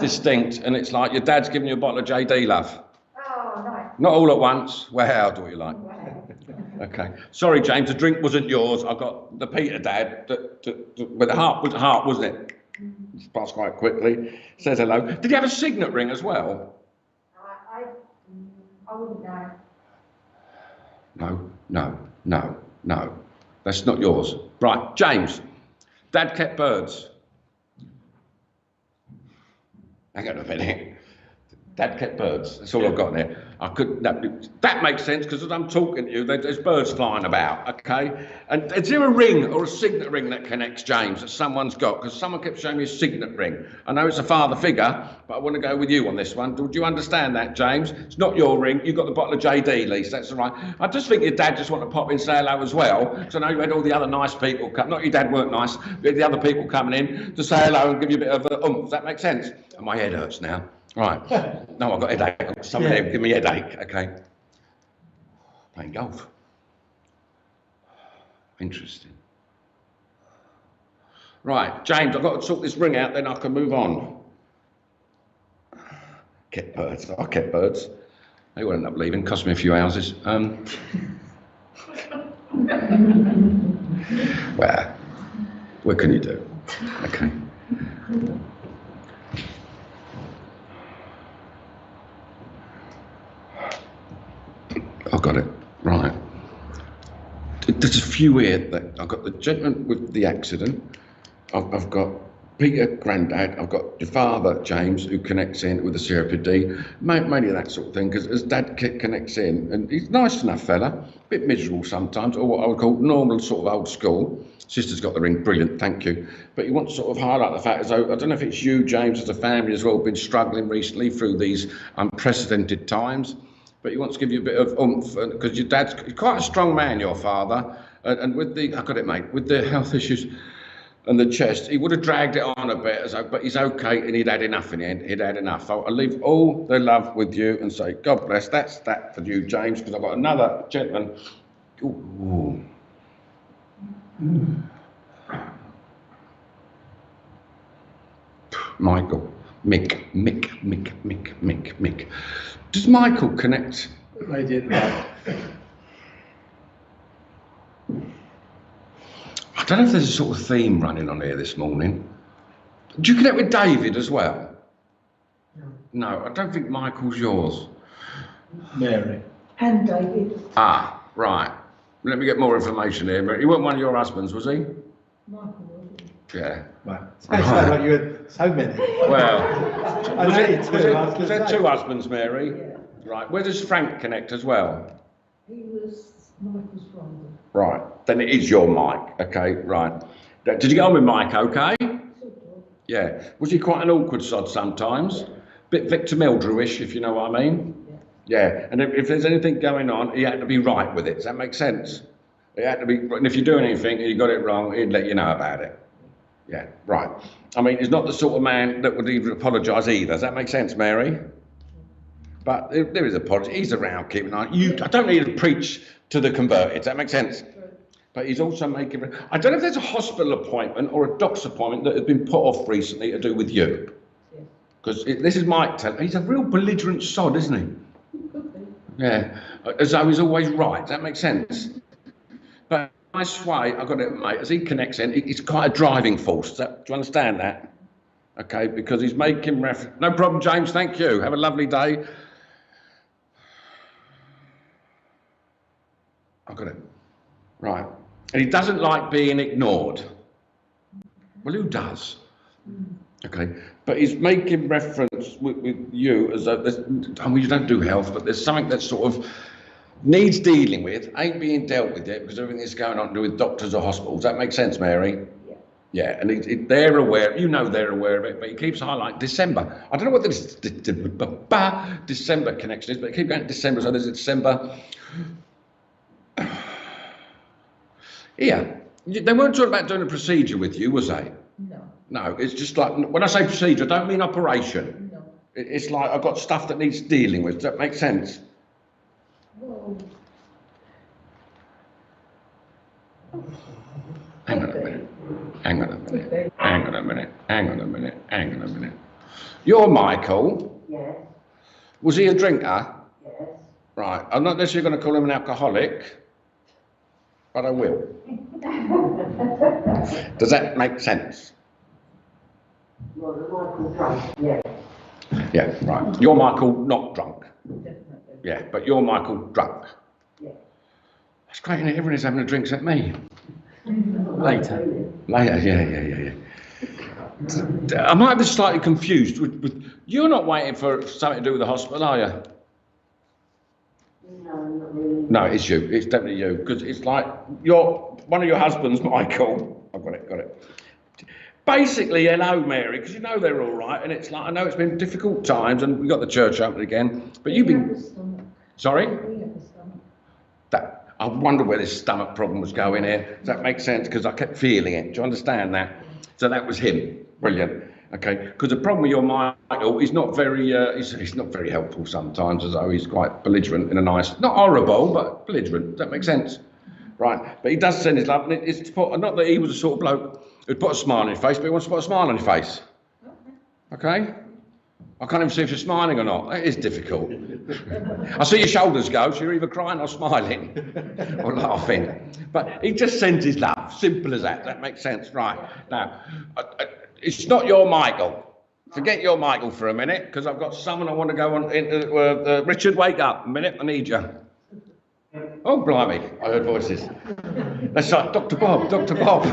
distinct, and it's like your dad's giving you a bottle of JD, love. Oh, nice. Not all at once. Well, do what you like. Okay. Sorry, James, the drink wasn't yours. I got the Peter dad, with the heart, wasn't it? It's passed quite quickly. Says hello. Did you have a signet ring as well? I wouldn't know. No. That's not yours. Right, James. Dad kept birds. Hang on a minute. Dad kept birds. That's all I've got there. That makes sense because as I'm talking to you, there's birds flying about, okay? And is there a ring or a signet ring that connects, James, that someone's got? Because someone kept showing me a signet ring. I know it's a father figure, but I want to go with you on this one. Do you understand that, James? It's not your ring. You've got the bottle of JD, Lisa. That's all right. I just think your dad just want to pop in and say hello as well. Because I know you had all the other nice people come. Not your dad weren't nice, but you had the other people coming in to say hello and give you a bit of a oomph. Does that make sense? And my head hurts now. Right. No, I've got a headache. Someone here, give me a headache. Okay. Playing golf. Interesting. Right, James, I've got to sort this ring out, then I can move on. Kept birds. I kept birds. They will end up leaving. Cost me a few houses. Well, what can you do? Okay. I've got it. Right. There's a few here that I've got the gentleman with the accident. I've got Peter, Grandad. I've got your father, James, who connects in with the COPD. Mainly that sort of thing, because as Dad connects in, and he's a nice enough fella, a bit miserable sometimes, or what I would call normal sort of old school. Sister's got the ring, brilliant, thank you. But you want to sort of highlight the fact, as though, I don't know if it's you, James, as a family as well, been struggling recently through these unprecedented times. But he wants to give you a bit of oomph, because your dad's quite a strong man, your father, and with the, I got it, mate, with the health issues and the chest, he would have dragged it on a bit, but he's okay, and he'd had enough in the end. He'd had enough. I'll leave all the love with you and say, God bless. That's that for you, James, because I've got another gentleman. Ooh. Michael, Mick. Does Michael connect? I didn't. I don't know if there's a sort of theme running on here this morning. Do you connect with David as well? No, I don't think Michael's yours. Mary. And David. Ah, right. Let me get more information here. He wasn't one of your husbands, was he? Michael was. Yeah. Right. Sounds like you had so many. Well, I was know it, you was two, it, I was was gonna there say. two husbands, Mary? Yeah. Right. Where does Frank connect as well? He was Michael's brother. Right. Then it is your Mike. Okay, right. Did you get on with Mike okay? Sort of. Yeah. Was he quite an awkward sod sometimes? Bit Victor Mildrewish, if you know what I mean? Yeah. And if there's anything going on, he had to be right with it. Does that make sense? He had to be, and if you're doing anything and you got it wrong, he'd let you know about it. Yeah, right. I mean, he's not the sort of man that would even apologise either. Does that make sense, Mary? But there is apology. He's around keeping an eye. I don't need to preach to the converted. Does that make sense? But he's also making... I don't know if there's a hospital appointment or a doctor's appointment that has been put off recently to do with you. Because this is Mike telling... He's a real belligerent sod, isn't he? Yeah. As though he's always right. Does that make sense? But nice way, I've got it, mate, as he connects in, he's quite a driving force. Do you understand that? Okay, because he's making reference... No problem, James, thank you. Have a lovely day. I've got it. Right. And he doesn't like being ignored. Well, who does? Okay. But he's making reference with you as though there's... I mean, you don't do health, but there's something that's sort of needs dealing with, ain't being dealt with yet because everything is going on to do with doctors or hospitals. That makes sense, Mary? Yeah. Yeah, and they're aware, you know they're aware of it, but he keeps highlighting December. I don't know what this December connection is, but keep going to December, so there's a December. Yeah, they weren't talking about doing a procedure with you, was they? No. No, it's just like, when I say procedure, I don't mean operation. No. It's like I've got stuff that needs dealing with. Does that make sense? Well. Hang on a minute. Hang on a minute. Okay. Hang on a minute. Hang on a minute. Hang on a minute. You're Michael. Yes, Was he a drinker? yes. Right. I'm not necessarily going to call him an alcoholic, but I will. Does that make sense? You're the Michael drunk, yes. Yeah, right. You're Michael not drunk. Definitely. Yeah, but you're Michael drunk. Yeah. That's great, isn't it? Everyone's having a drink at me. Later. Later, yeah. I might be slightly confused with you're not waiting for something to do with the hospital, are you? No, not really. No, it's you. It's definitely you. Because it's like one of your husbands, Michael. I've got it. Basically, hello, Mary, because you know they're all right, and it's like I know it's been difficult times, and we got the church open again. But you've been sorry. We have a stomach. That I wonder where this stomach problem was going here. Does that make sense? Because I kept feeling it. Do you understand that? So that was him. Brilliant. Okay. Because the problem with your Michael, he's not very he's not very helpful sometimes, as though he's quite belligerent in a nice, not horrible, but belligerent. Does that make sense? Right. But he does send his love, and it's to put, not that he was a sort of bloke who'd put a smile on his face, but he wants to put a smile on your face. Okay? I can't even see if you're smiling or not. That is difficult. I see your shoulders go, so you're either crying or smiling or laughing. But he just sends his love. Simple as that. That makes sense. Right. Now, it's not your Michael. Forget your Michael for a minute, because I've got someone I want to go on. Richard, wake up a minute. I need you. Oh, blimey. I heard voices. That's right. Dr. Bob. Dr. Bob.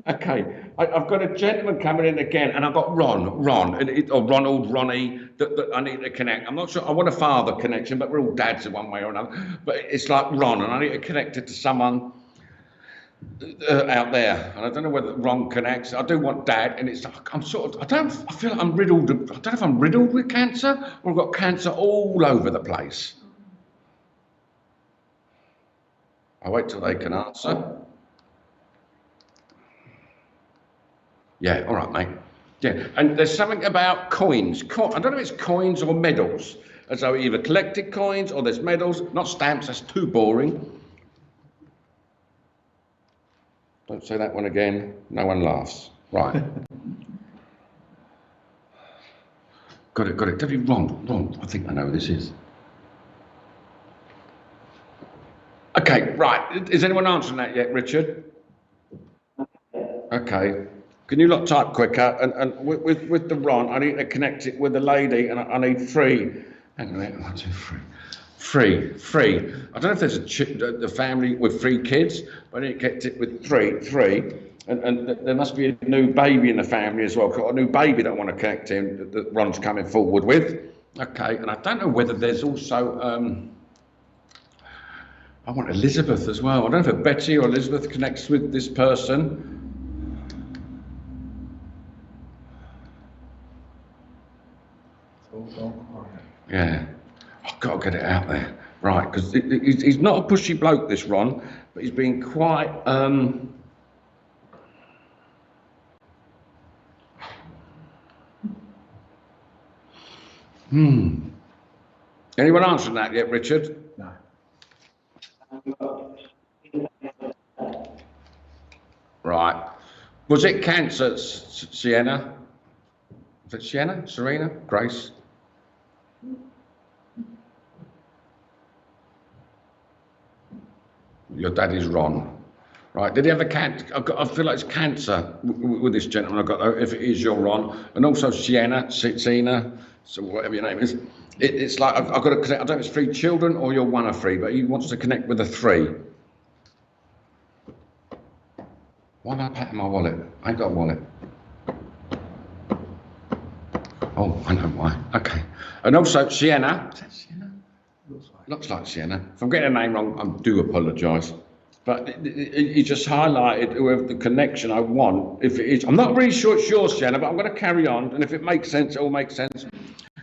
Okay, I've got a gentleman coming in again, and I've got Ron, or Ronald, Ronnie, that I need to connect. I'm not sure, I want a father connection, but we're all dads in one way or another. But it's like Ron, and I need to connect it to someone out there. And I don't know whether Ron connects. I do want dad, and it's like, I feel like I'm riddled, I don't know if I'm riddled with cancer, or I've got cancer all over the place. I'll wait till they can answer. Yeah, all right, mate. Yeah, and there's something about coins. I don't know if it's coins or medals. As though either collected coins or there's medals, not stamps, that's too boring. Don't say that one again, no one laughs. Right. Got it. Definitely wrong. I think I know who this is. Okay, right. Is anyone answering that yet, Richard? Okay. Can you lot type quicker? And with the Ron, I need to connect it with the lady, and I need three. Hang on a minute. 1, 2, 3. Three. I don't know if there's a family with 3 kids, but I need to connect it with three. And there must be a new baby in the family as well. Got a new baby that I want to connect in that Ron's coming forward with. Okay, and I don't know whether there's also I want Elizabeth as well. I don't know if Betty or Elizabeth connects with this person. Yeah, I've got to get it out there. Right, because he's not a pushy bloke, this Ron, but he's been quite... Anyone answering that yet, Richard? No. Right. Was it cancer, Sienna? Was it Sienna? Serena? Grace? Your daddy's Ron. Right, did he have a cancer? I feel like it's cancer with this gentleman. I've got, if it is your Ron, and also Sienna, so whatever your name is. It's like I've got to connect. I don't know if it's 3 children or you're one of 3, but he wants to connect with the 3. Why am I patting my wallet? I ain't got a wallet. Oh, I know why. Okay, and also Sienna. Is that Sienna? Looks like Sienna. If I'm getting the name wrong, I do apologise. But you just highlighted whoever the connection I want. If it is, I'm not really sure it's yours, Sienna, but I'm going to carry on. And if it makes sense, it all makes sense.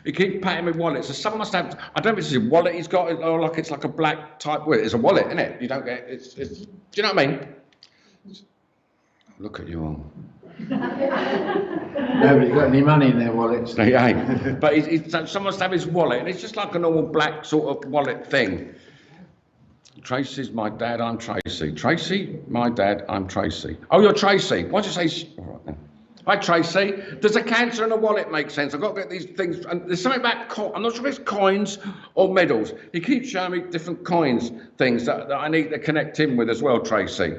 He keeps patting me wallet. So someone must have. I don't know if it's a wallet he's got, or like it's like a black type wallet. It's a wallet, isn't it? You don't get. It's. Do you know what I mean? Look at you all. Nobody got any money in their wallets. They ain't. But someone must have his wallet, and it's just like a normal black sort of wallet thing. Tracy's my dad, I'm Tracy. Tracy, my dad, I'm Tracy. Oh, you're Tracy. Why'd you say... All right, then. Hi, Tracy. Does a cancer in a wallet make sense? I've got to get these things... And there's something about... I'm not sure if it's coins or medals. He keeps showing me different coins, things that I need to connect him with as well, Tracy.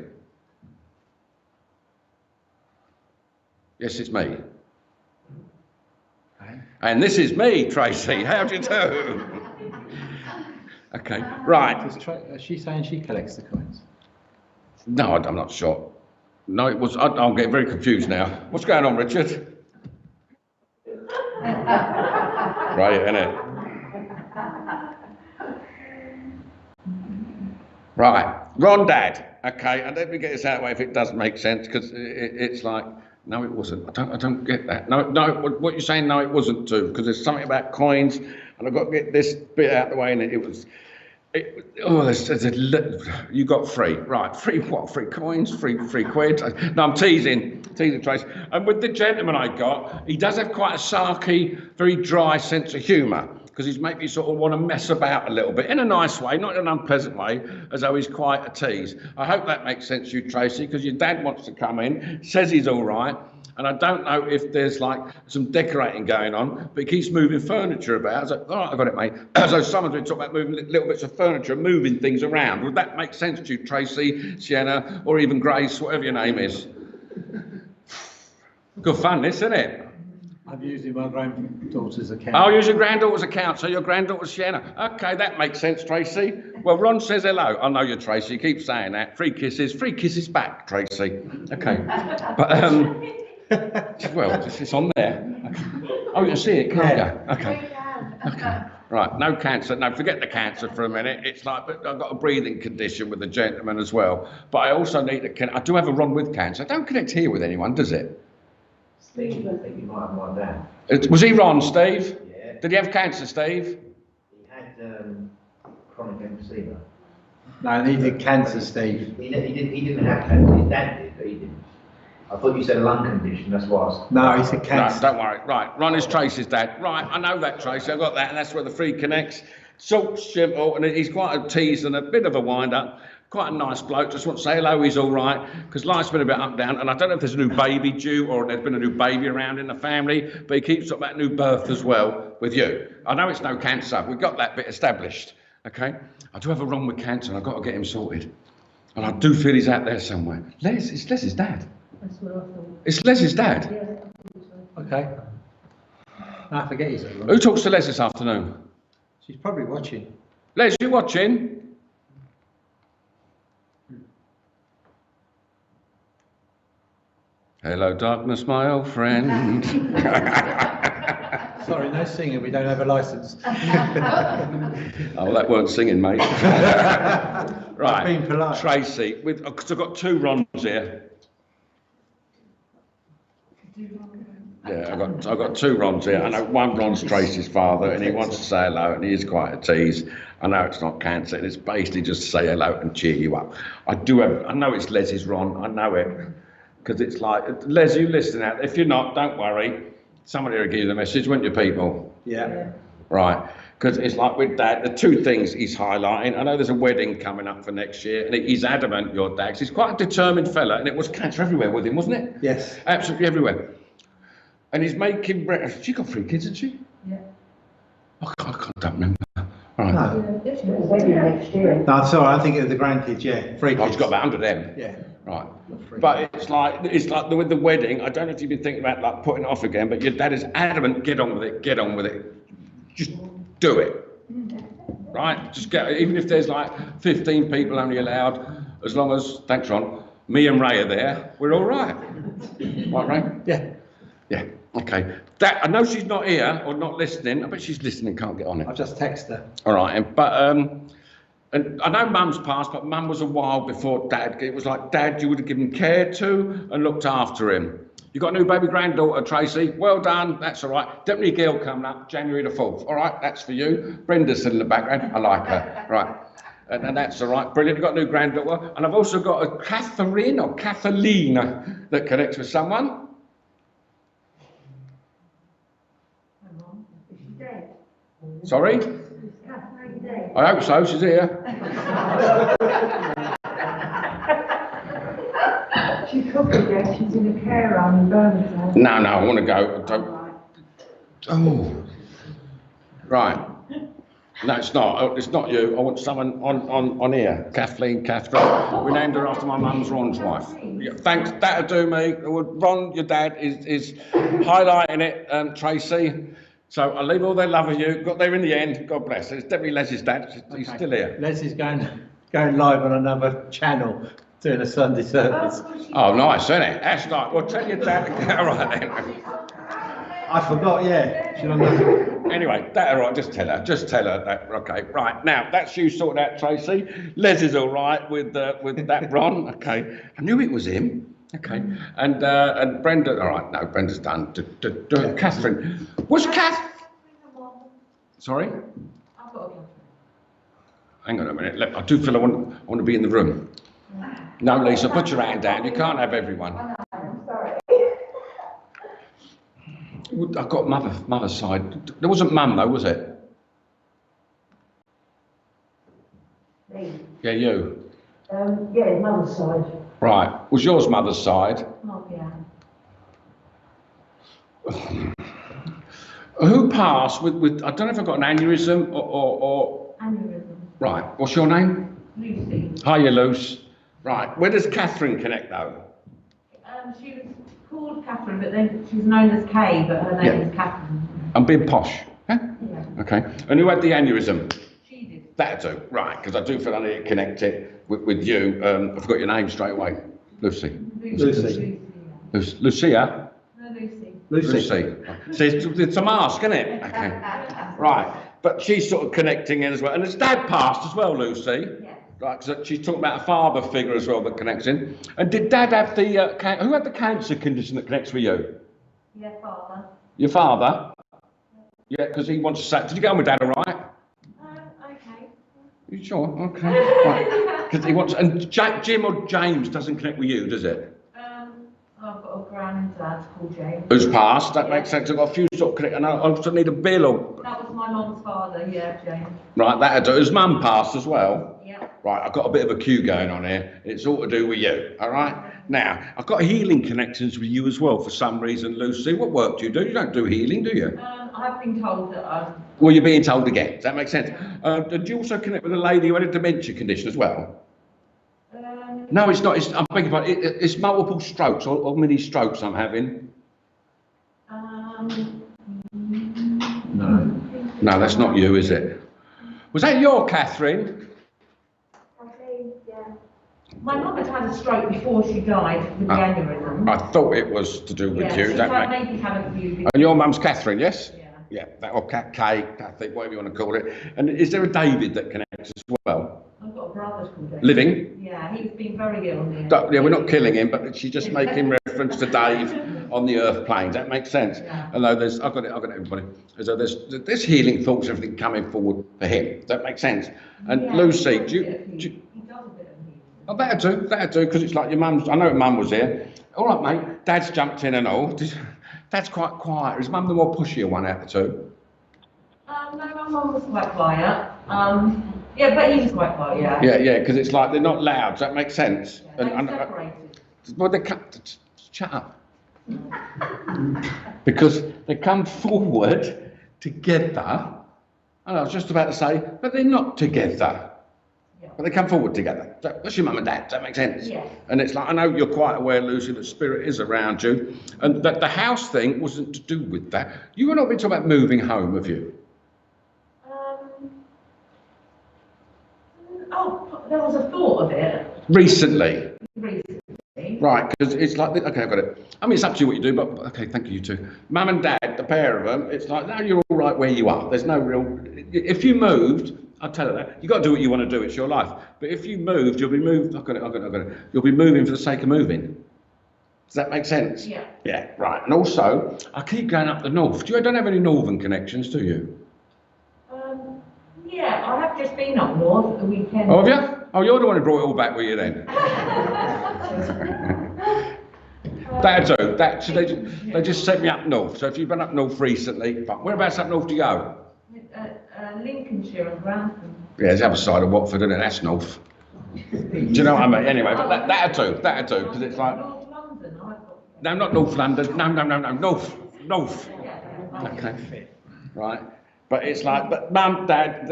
Yes, it's me. And this is me, Tracy. How do you do? Okay, right. Is she saying she collects the coins? No, I'm not sure. No, it was. I'll get very confused now. What's going on, Richard? Right, innit? Right, Ron Dad. Okay, and let me get this out of the way if it does make sense, because it's like, no, it wasn't. I don't get that. No, what you're saying, no, it wasn't too, because there's something about coins, and I've got to get this bit out of the way, and it was. You got free, right? Free what? Free coins? Free quid? No, I'm teasing Trace. And with the gentleman I got, he does have quite a sarky, very dry sense of humour, because he's making me sort of want to mess about a little bit, in a nice way, not in an unpleasant way, as though he's quite a tease. I hope that makes sense to you, Tracy, because your dad wants to come in, says he's all right, and I don't know if there's like some decorating going on, but he keeps moving furniture about. I was like, all right, I got it, mate. So someone's been talking about moving little bits of furniture, moving things around. Would that make sense to you, Tracy, Sienna, or even Grace, whatever your name is? Good fun, this, isn't it? I'm using my granddaughter's account. I'll use your granddaughter's account, so your granddaughter's Sienna. Okay, that makes sense, Tracy. Well, Ron says hello. I know you're Tracy, you keep saying that. Free kisses back, Tracy. Okay. But, well, it's on there. Okay. Oh, you can see it, can't you? Okay. Okay. Right, no cancer. No, forget the cancer for a minute. It's like, but I've got a breathing condition with the gentleman as well. But I also need to, I do have a Ron with cancer. Don't connect here with anyone, does it? Steve, I think you might have one down. Was he Ron, Steve? Yeah. Did he have cancer, Steve? He had chronic emphysema. No, he did cancer, Steve. He didn't have cancer. His dad did, but he didn't. I thought you said a lung condition, that's why I was... No, he said cancer. No, don't worry. Right, Ron is Tracy's dad. Right, I know that, Tracy. I got that, and that's where the free connects. So simple, and he's quite a tease and a bit of a wind-up. Quite a nice bloke. Just want to say hello, he's all right, because life's been a bit up and down, and I don't know if there's a new baby due or there's been a new baby around in the family, but he keeps talking about new birth as well with you. I know it's no cancer. We've got that bit established, okay? I do have a Ron with cancer, and I've got to get him sorted. And I do feel he's out there somewhere. It's Les's dad. That's what I thought. It's Les's dad. Yeah, I thought so. Okay. I forget he's at Who talks to Les this afternoon? She's probably watching. Les, you watching? Hello, darkness, my old friend. Sorry, no singing. We don't have a license. Oh, that weren't singing, mate. Right, being polite. Tracy, because I've got two Rons here. Yeah, I've got two Rons here. I know one Ron's Tracy's father, and he wants to say hello, and he is quite a tease. I know it's not cancer, and it's basically just to say hello and cheer you up. I know it's Les's Ron. I know it. Because it's like, Les, you listening out. If you're not, don't worry. Somebody will give you the message, won't you, people? Yeah. Right. Because it's like with Dad, the two things he's highlighting. I know there's a wedding coming up for next year, and he's adamant, your dad. He's quite a determined fella, and it was cancer everywhere with him, wasn't it? Yes. Absolutely everywhere. And he's making breakfast. She got 3 kids, hasn't she? Yeah. I don't remember. Right. No. Yeah, Wedding next year. No, sorry, I think of the grandkids, yeah. 3 kids. I've got about 100 of them. Yeah. Right. But it's like with the wedding, I don't know if you've been thinking about like putting it off again, but your dad is adamant, get on with it. Just do it. Right? Just even if there's like 15 people only allowed, as long as, thanks Ron, me and Ray are there, we're all right. Right, Ray? Yeah. Yeah. Okay. That I know she's not here or not listening. I bet she's listening. Can't get on it. I've just texted her. All right. And I know Mum's passed, but Mum was a while before Dad. It was like Dad, you would have given care to and looked after him. You got a new baby granddaughter, Tracy. Well done. That's all right. Deputy Gail coming up January the 4th. All right. That's for you. Brenda's still in the background. I like her. Right. And that's all right. Brilliant. You've got a new granddaughter. And I've also got a Catherine or Kathleen that connects with someone. Is she dead? Sorry? Is Catherine dead? I hope so. She's here. She could be dead. She's in a care home in Birmingham. No, I want to go. Oh. Right. No, it's not. Oh, it's not you. I want someone on here. Kathleen, Catherine. We named her after my mum's Ron's wife. Yeah, thanks. That'll do me. Ron, your dad, is highlighting it, Tracy. So I'll leave all their love of you. Got there in the end. God bless. It's definitely Leslie's dad. He's Okay. still here. Leslie's going live on another channel doing a Sunday service. Oh, nice, isn't it? That's nice. Well, tell your dad. All right then. I forgot, yeah. She's on the... Anyway, that's all right. Just tell her. Just tell her that. Okay, right. Now, that's you sorted out, Tracy. Les is all right with that Ron. Okay. I knew it was him. Okay. And Brenda, all right. No, Brenda's done. Catherine. Was Kath... Sorry? I've got a Catherine. Hang on a minute. I do feel I want to be in the room. No, Lisa, put your hand down. You can't have everyone. I'm sorry. I've got mother's side. There wasn't mum though, was it? Me. Yeah, you. Yeah, mother's side. Right. Was yours mother's side? Oh, yeah. Who passed with I don't know if I've got an aneurysm or Aneurysm. right. What's your name? Lucy. Hiya, Luce. Right. Where does Catherine connect though? She was called Catherine, but then she's known as Kay, but her name is Catherine. I'm being posh. Huh? Yeah. Okay. And who had the aneurysm? She did. That'll do. Right. Because I do feel I need to connect it with you. I forgot your name straight away. Lucy. Lucy. Lucia? No, Lucy. Lucy. See, it's a mask, isn't it? Okay. Right. But she's sort of connecting in as well. And has Dad passed as well, Lucy? Yes. Right, so she's talking about a father figure as well that connects in. And did Dad have the, who had the cancer condition that connects with you? Yeah, father. Your father? Yeah, because he wants to say, did you get on with Dad all right? Okay. You sure? Okay. Right. Because he wants, and Jim or James doesn't connect with you, does it? I've got a granddad called James. Who's passed, that makes sense. I've got a few sort of connect, and I also need a bill or... That was my mum's father, yeah, James. Right, that'll do. Has Mum passed as well? Yeah. Right, I've got a bit of a queue going on here. It's all to do with you, all right? Now, I've got healing connections with you as well for some reason, Lucy. What work do you do? You don't do healing, do you? I've been told that Well, you're being told again. Does that make sense? Did you also connect with a lady who had a dementia condition as well? No, it's not. I'm thinking about it. It's multiple strokes or mini strokes I'm having. No, that's not you, is it? Was that your Catherine? yeah. My mum had had a stroke before she died with the aneurysm. I thought it was to do with Yeah, you. she's maybe had a few. And your mum's Catherine, yes? Yeah. Yeah, that, or Kay, Kathy, whatever you want to call it. And is there a David that connects as well? I've got a brother called Dave. Living? Yeah, he's been very ill. Yeah, we're not killing him, but she's just making reference to Dave on the earth planes. That makes sense. Yeah. Although I've got everybody. So there's healing thoughts, everything coming forward for him. Does that make sense? And Yeah, Lucy, he do does you a bit of healing. He does a bit of healing. oh, that'll do, because it's like your mum's, I know Mum was here. All right, mate, Dad's jumped in and all. Dad's quite quiet. Is Mum the more pushier one out of the two? No, my mum was quite quiet. Yeah, but he was quite quiet, yeah. Yeah, because it's like they're not loud. Does that make sense? Yeah, they're separated. Well, shut up. Because they come forward together. And I was just about to say, but they're not together. Yeah. But they come forward together. That's your mum and dad. Does that make sense? Yeah. And it's like, I know you're quite aware, Lucy, that spirit is around you. And that the house thing wasn't to do with that. You were not been talking about moving home, have you? Oh, there was a thought of it. Recently. Recently. Right, because it's like, okay, I've got it. I mean, it's up to you what you do, but okay, thank you, you two. Mum and Dad, the pair of them, it's like, no, you're all right where you are. There's no real, if you moved, I'll tell her that, you've got to do what you want to do, it's your life. But if you moved, you'll be moved, I've got it. You'll be moving for the sake of moving. Does that make sense? Yeah. Yeah, right. And also, I keep going up the north. You don't have any northern connections, do you? Yeah, I have just been up north at the weekend. Oh, have you? Oh, you're the one who brought it all back with you then. That'd do. So they just sent me up north. So if you've been up north recently, but whereabouts up north do you go? Lincolnshire and Grantham. Yeah, it's the other side of Watford, isn't it? That's north. Do you know what I mean? Anyway, but that'd do, because it's like... North London, I've got... No, not North London. No, north. Okay. Right. But it's like, but Mum, Dad,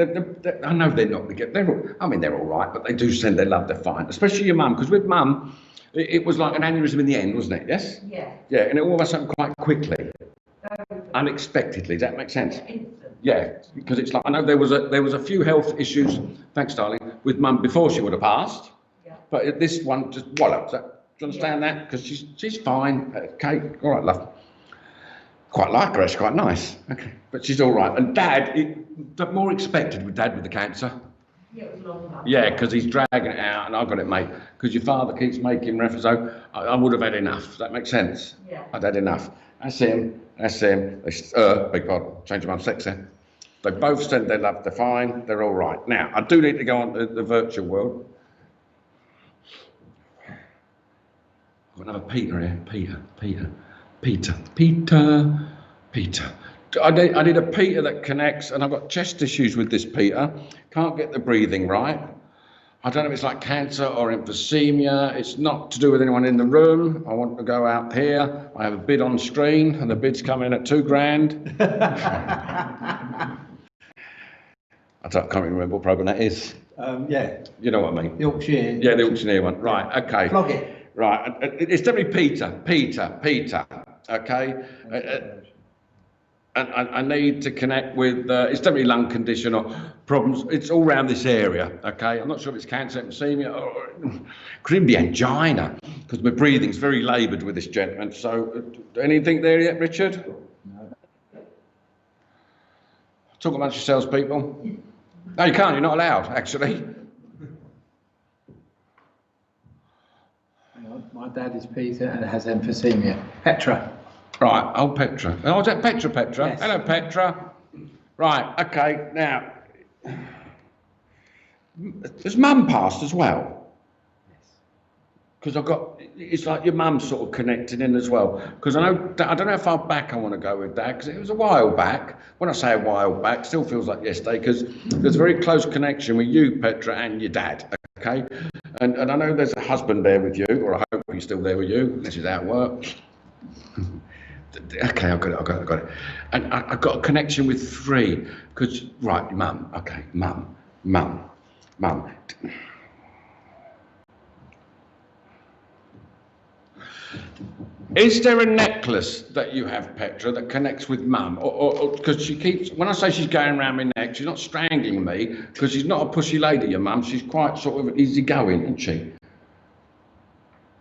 I know they're not together. They're all right, but they do send their love, they're fine. Especially your mum, because with Mum, it was like an aneurysm in the end, wasn't it? Yes? Yeah. Yeah, and it all of a sudden quite quickly. Unexpectedly, does that make sense? Yeah, because it's like, I know there was a few health issues, thanks darling, with Mum before she would have passed. Yeah. But this one just walloped. Do you understand that? Because she's fine. Kate, all right, love. Quite like her, it's quite nice. Okay, but she's all right. And Dad, more expected with Dad with the cancer. Yeah, it was long enough. Yeah, because he's dragging it out, and I've got it, mate. Because your father keeps making reference, I would have had enough. Does that make sense? Yeah. I'd had enough. That's him. Big pardon, change my sex there. They both send their love, they're fine, they're all right. Now, I do need to go on to the virtual world. I've got another Peter here. Peter. I need a Peter that connects, and I've got chest issues with this Peter. Can't get the breathing right. I don't know if it's like cancer or emphysema. It's not to do with anyone in the room. I want to go out here. I have a bid on screen, and the bid's come in at $2,000. I can't remember what program that is. Yeah. You know what I mean? The auctioneer. Yeah, the auctioneer one. Right, okay. Flog it. Right, it's definitely Peter, okay? And I need to connect with, it's definitely lung condition or problems, it's all around this area, okay? I'm not sure if it's cancer, emphysema, or could even be angina, because my breathing's very laboured with this gentleman. So, anything there yet, Richard? No. Talk amongst yourselves, people. No, you can't, you're not allowed, actually. My dad is Peter and has emphysema. Petra. Right, oh, Petra. Oh, is that Petra? Yes. Hello, Petra. Right, okay, now, has Mum passed as well? Yes. Because it's like your mum sort of connected in as well. Because I don't know how far back I want to go with Dad, because it was a while back. When I say a while back, still feels like yesterday, because there's a very close connection with you, Petra, and your dad, okay? And I know there's a husband there with you, or I hope he's still there with you. This is how it works. Okay, I've got it. And I've got a connection with 3. Because, right, Mum. Okay, Mum. Is there a necklace that you have, Petra, that connects with Mum? Or because she keeps, when I say she's going around my neck, she's not strangling me, because she's not a pushy lady, your Mum. She's quite sort of easygoing, isn't she?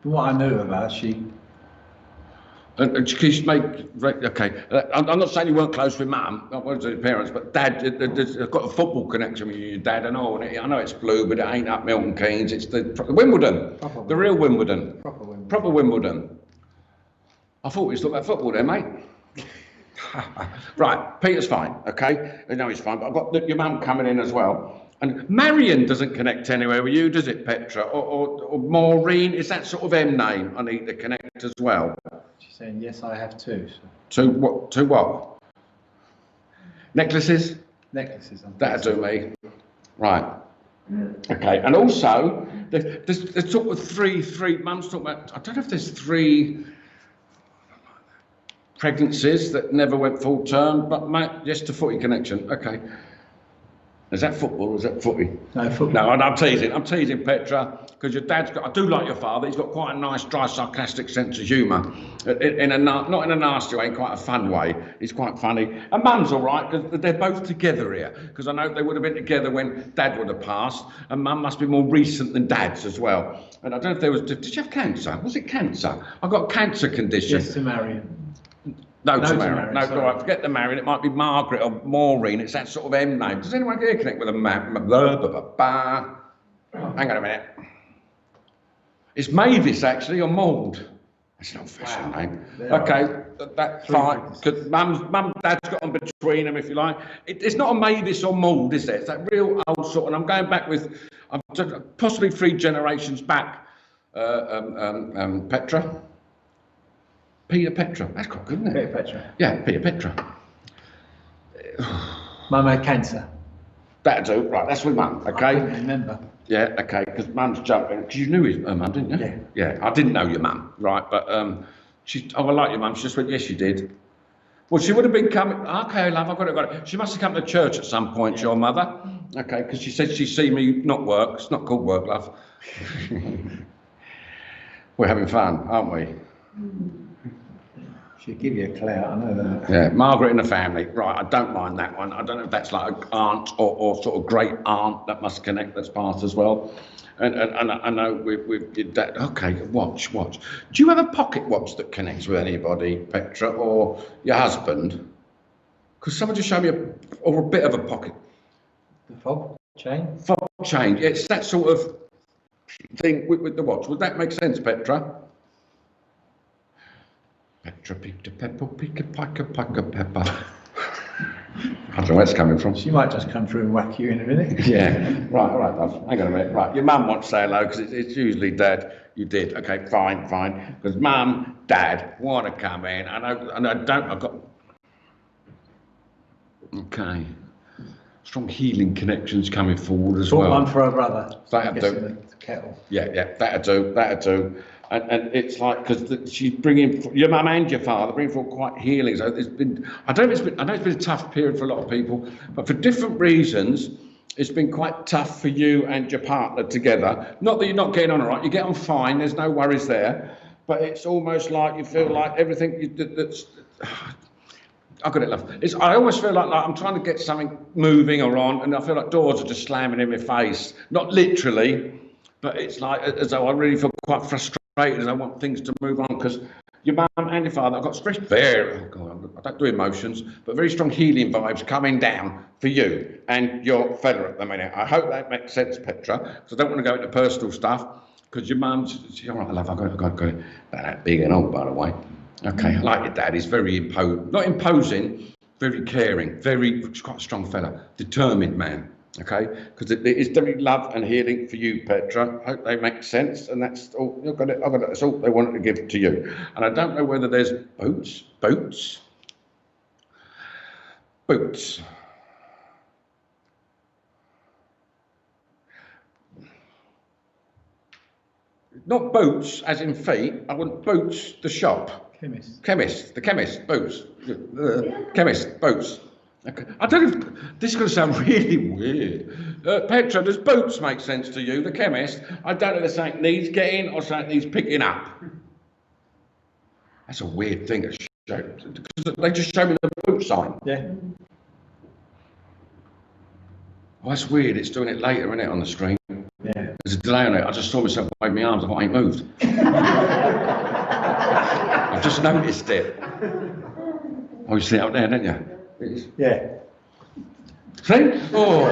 From what I knew of her, she... And she keeps okay, I'm not saying you weren't close with Mum, not with your parents, but Dad, there's got a football connection with your dad and all. And I know it's blue, but it ain't up Milton Keynes, it's the Wimbledon, the real Wimbledon. Proper Wimbledon. I thought we was talking about football there, mate. Right, Peter's fine, okay? I know he's fine, but I've got your mum coming in as well. And Marion doesn't connect anywhere with you, does it, Petra? Or Maureen, is that sort of M name I need to connect as well? She's saying, yes, I have 2. So. To what? Necklaces? Necklaces. That'll do me. Right. Okay, and also, there's sort of three, Mum's talking about, I don't know if there's 3 pregnancies that never went full term, but mate, just a footy connection. Okay. Is that football or is that footy? No, football. No, I'm teasing, Petra. because your dad's got, I do like your father, he's got quite a nice, dry, sarcastic sense of humour, not in a nasty way, in quite a fun way. He's quite funny. And Mum's all right, because they're both together here, because I know they would have been together when Dad would have passed, and Mum must be more recent than Dad's as well. And I don't know if there was, did you have cancer? Was it cancer? I've got a cancer condition. Yes, to Marion. No, to Marion. Marion, No, sorry. all right, forget the Marion. It might be Margaret or Maureen. It's that sort of M name. Does anyone here connect with a hang on a minute. It's Mavis, actually, or Maud. That's an old-fashioned name. Okay, that's fine. Because Mum, Dad's got on between them, if you like. It's not a Mavis or Maud, is there? It's that real old sort. And I'm going back with, possibly 3 generations back. Petra. Peter Petra. That's quite good, isn't it? Peter Petra. Yeah, Peter Petra. Mum had cancer. That'll do. Right, that's with Mum, I okay? couldn't remember. Yeah, okay, because Mum's jumping. Because you knew her Mum, didn't you? Yeah. Yeah, I didn't know your Mum, right? But I like your Mum. She just went, yes, you did. Well, she would have been coming. Okay, love, I've got it. She must have come to church at some point, your mother. Okay, because she said she'd see me not work. It's not called work, love. We're having fun, aren't we? She'd give you a clout, I know that. Yeah, Margaret in the family. Right, I don't mind that one. I don't know if that's like an aunt or sort of great aunt that must connect that's part as well. And I know with your dad. Okay, watch. Do you have a pocket watch that connects with anybody, Petra, or your husband? Because someone just showed me a bit of a pocket. The fob chain? Fob chain. It's that sort of thing with the watch. Would that make sense, Petra? Petra picked a pepper, pick a pike a pepper. I don't know where it's coming from. She might just come through and whack you in a minute. Yeah, right, all right, love. Hang on a minute. Right, your mum wants to say hello because it's usually Dad. You did. Okay, fine. Because Mum, Dad want to come in. I know, and I don't. I've got. Okay. Strong healing connections coming forward as Bought well. one for her brother. That'll do. The kettle. Yeah, that'll do. And it's like, because she's bringing, your mum and your father bring forward quite healing. So it's been, I know it's been a tough period for a lot of people, but for different reasons, it's been quite tough for you and your partner together. Not that you're not getting on all right, you get on fine, there's no worries there, but it's almost like you feel like everything that's, I got it, love. I always feel like I'm trying to get something moving or on, and I feel like doors are just slamming in my face. Not literally, but it's like as though I really feel quite frustrated. I want things to move on because your mum and your father, I've got very, I don't do emotions, but very strong healing vibes coming down for you and your fella at the minute. I hope that makes sense, Petra, because I don't want to go into personal stuff because your mum's, all right, love, I've got it. That big and old, by the way. Okay, I like your dad. He's very not imposing, very caring, he's quite a strong fella, determined man. Okay, because it is definitely love and healing for you, Petra. Hope they make sense, and that's all. I've got it. That's all they wanted to give to you. And I don't know whether there's boots. Not boots, as in feet. I want boots. The shop. Chemist. The chemist. Boots. Chemist. Boots. Okay. I don't know if this is going to sound really weird. Petra, does boots make sense to you, the chemist? I don't know if there's something needs getting or something needs picking up. That's a weird thing to show. Because they just show me the boot sign. Yeah. Oh, that's weird. It's doing it later, isn't it, on the screen? Yeah. There's a delay on it. I just saw myself wave my arms. I thought I ain't moved. I've just noticed it. Oh, you see it up there, don't you? Yeah. See? Oh,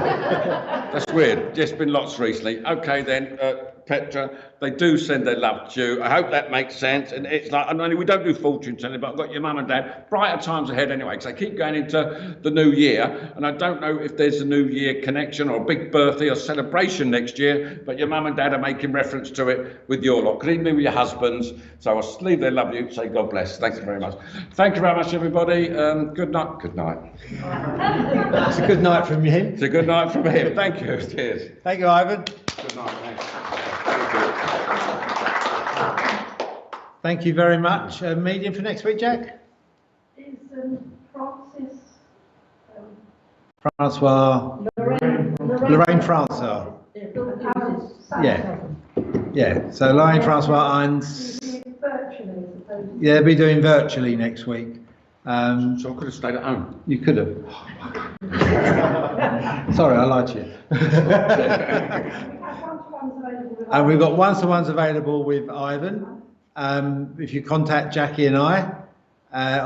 that's weird. Yes, been lots recently. Okay then, Petra, they do send their love to you. I hope that makes sense. And it's like, and only we don't do fortune telling, but I've got your mum and dad. Brighter times ahead anyway, because they keep going into the new year. And I don't know if there's a new year connection or a big birthday or celebration next year, but your mum and dad are making reference to it with your lot. Could even be with your husbands. So I'll leave their love you, say God bless. Thank you very much. Thank you very much, everybody. Good night. Good night. It's a good night from him. It's a good night from him. Thank you. Cheers. Thank you, Ivan. Good night. Thanks. Thank you very much. Medium for next week, Jack? Is Francis, Francois. Lorraine Francois. yeah. Yeah. Yeah, so Lion Francois Hines, Virtually, as opposed to. yeah, they'll be doing virtually next week. So I could have stayed at home. You could have. Sorry, I lied to you. And we've got one-to-ones available with Ivan. If you contact Jackie and I,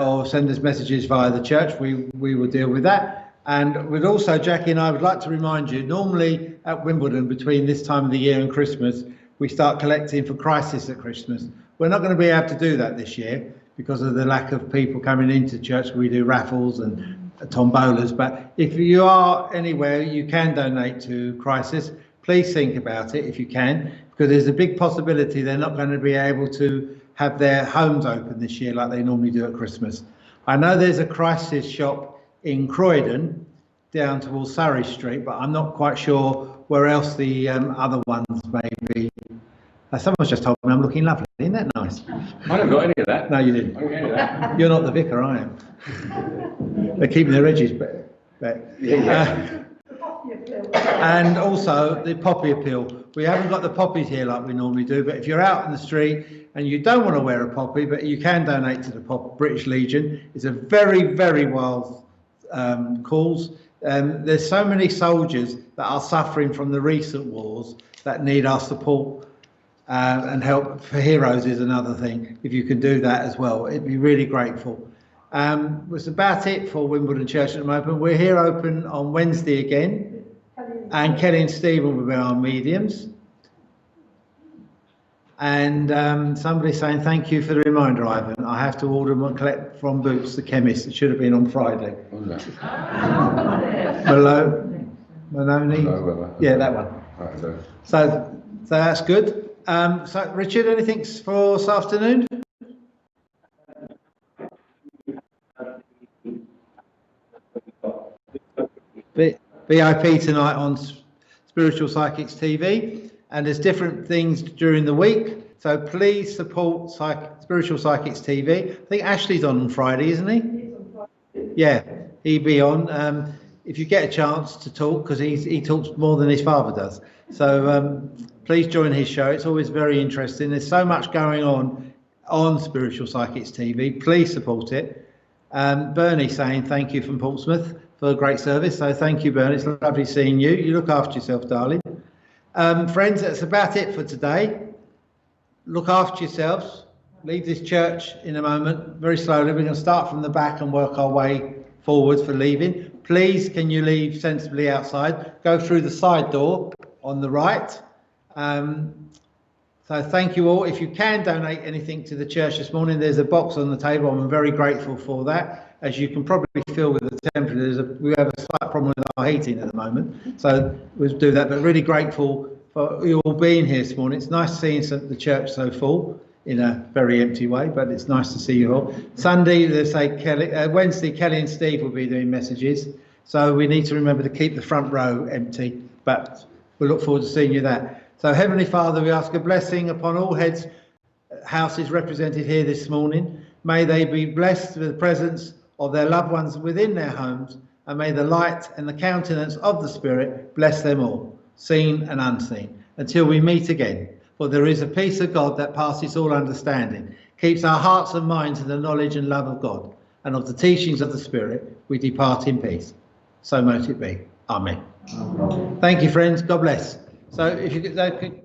or send us messages via the church, we will deal with that. And we'd also, Jackie and I would like to remind you, normally at Wimbledon, between this time of the year and Christmas, we start collecting for crisis at Christmas. We're not going to be able to do that this year because of the lack of people coming into church. We do raffles and tombolas, but if you are anywhere you can donate to crisis, please think about it if you can, because there's a big possibility they're not going to be able to have their homes open this year like they normally do at Christmas. I know there's a crisis shop in Croydon down towards Surrey Street, but I'm not quite sure where else the other ones may be. Someone's just told me I'm looking lovely. Isn't that nice? I haven't got any of that. No, you didn't. I don't get any of that. You're not the vicar, I am. They're keeping their edges back. And also the poppy appeal. We haven't got the poppies here like we normally do, but if you're out in the street and you don't want to wear a poppy, but you can donate to the British Legion. It's a very, very wild cause. There's so many soldiers that are suffering from the recent wars that need our support. And help for heroes is another thing. If you can do that as well, it'd be really grateful. That's about it for Wimbledon Church at the moment. We're here open on Wednesday again, and Kelly and Stephen will be our mediums. And somebody saying thank you for the reminder, Ivan. I have to order and collect from Boots, the chemist. It should have been on Friday. Maloney. Yeah, that one. So that's good. So Richard, anything for this afternoon? VIP tonight on Spiritual Psychics TV, and there's different things during the week, so please support Spiritual Psychics TV. I think Ashley's on Friday, isn't he? Yeah, he'll be on. If you get a chance to talk, because he talks more than his father does, so please join his show. It's always very interesting. There's so much going on Spiritual Psychics TV. Please support it. Bernie saying thank you from Portsmouth for a great service. So thank you, Bernie. It's lovely seeing you. You look after yourself, darling. Friends, that's about it for today. Look after yourselves. Leave this church in a moment, very slowly. We're going to start from the back and work our way forward for leaving. Please, can you leave sensibly outside? Go through the side door on the right. So thank you all. If you can donate anything to the church this morning, there's a box on the table. I'm very grateful for that. As you can probably feel with the temperature, we have a slight problem with our heating at the moment. So we'll do that, but really grateful for you all being here this morning. It's nice seeing the church so full in a very empty way, but it's nice to see you all. Sunday, they say Wednesday, Kelly and Steve will be doing messages. So we need to remember to keep the front row empty, but we'll look forward to seeing you there. So Heavenly Father, we ask a blessing upon all heads, houses represented here this morning. May they be blessed with the presence of their loved ones within their homes, and may the light and the countenance of the Spirit bless them all, seen and unseen, until we meet again. For there is a peace of God that passes all understanding, keeps our hearts and minds in the knowledge and love of God, and of the teachings of the Spirit we depart in peace. So mote it be. Amen. Thank you, friends. God bless. So if you could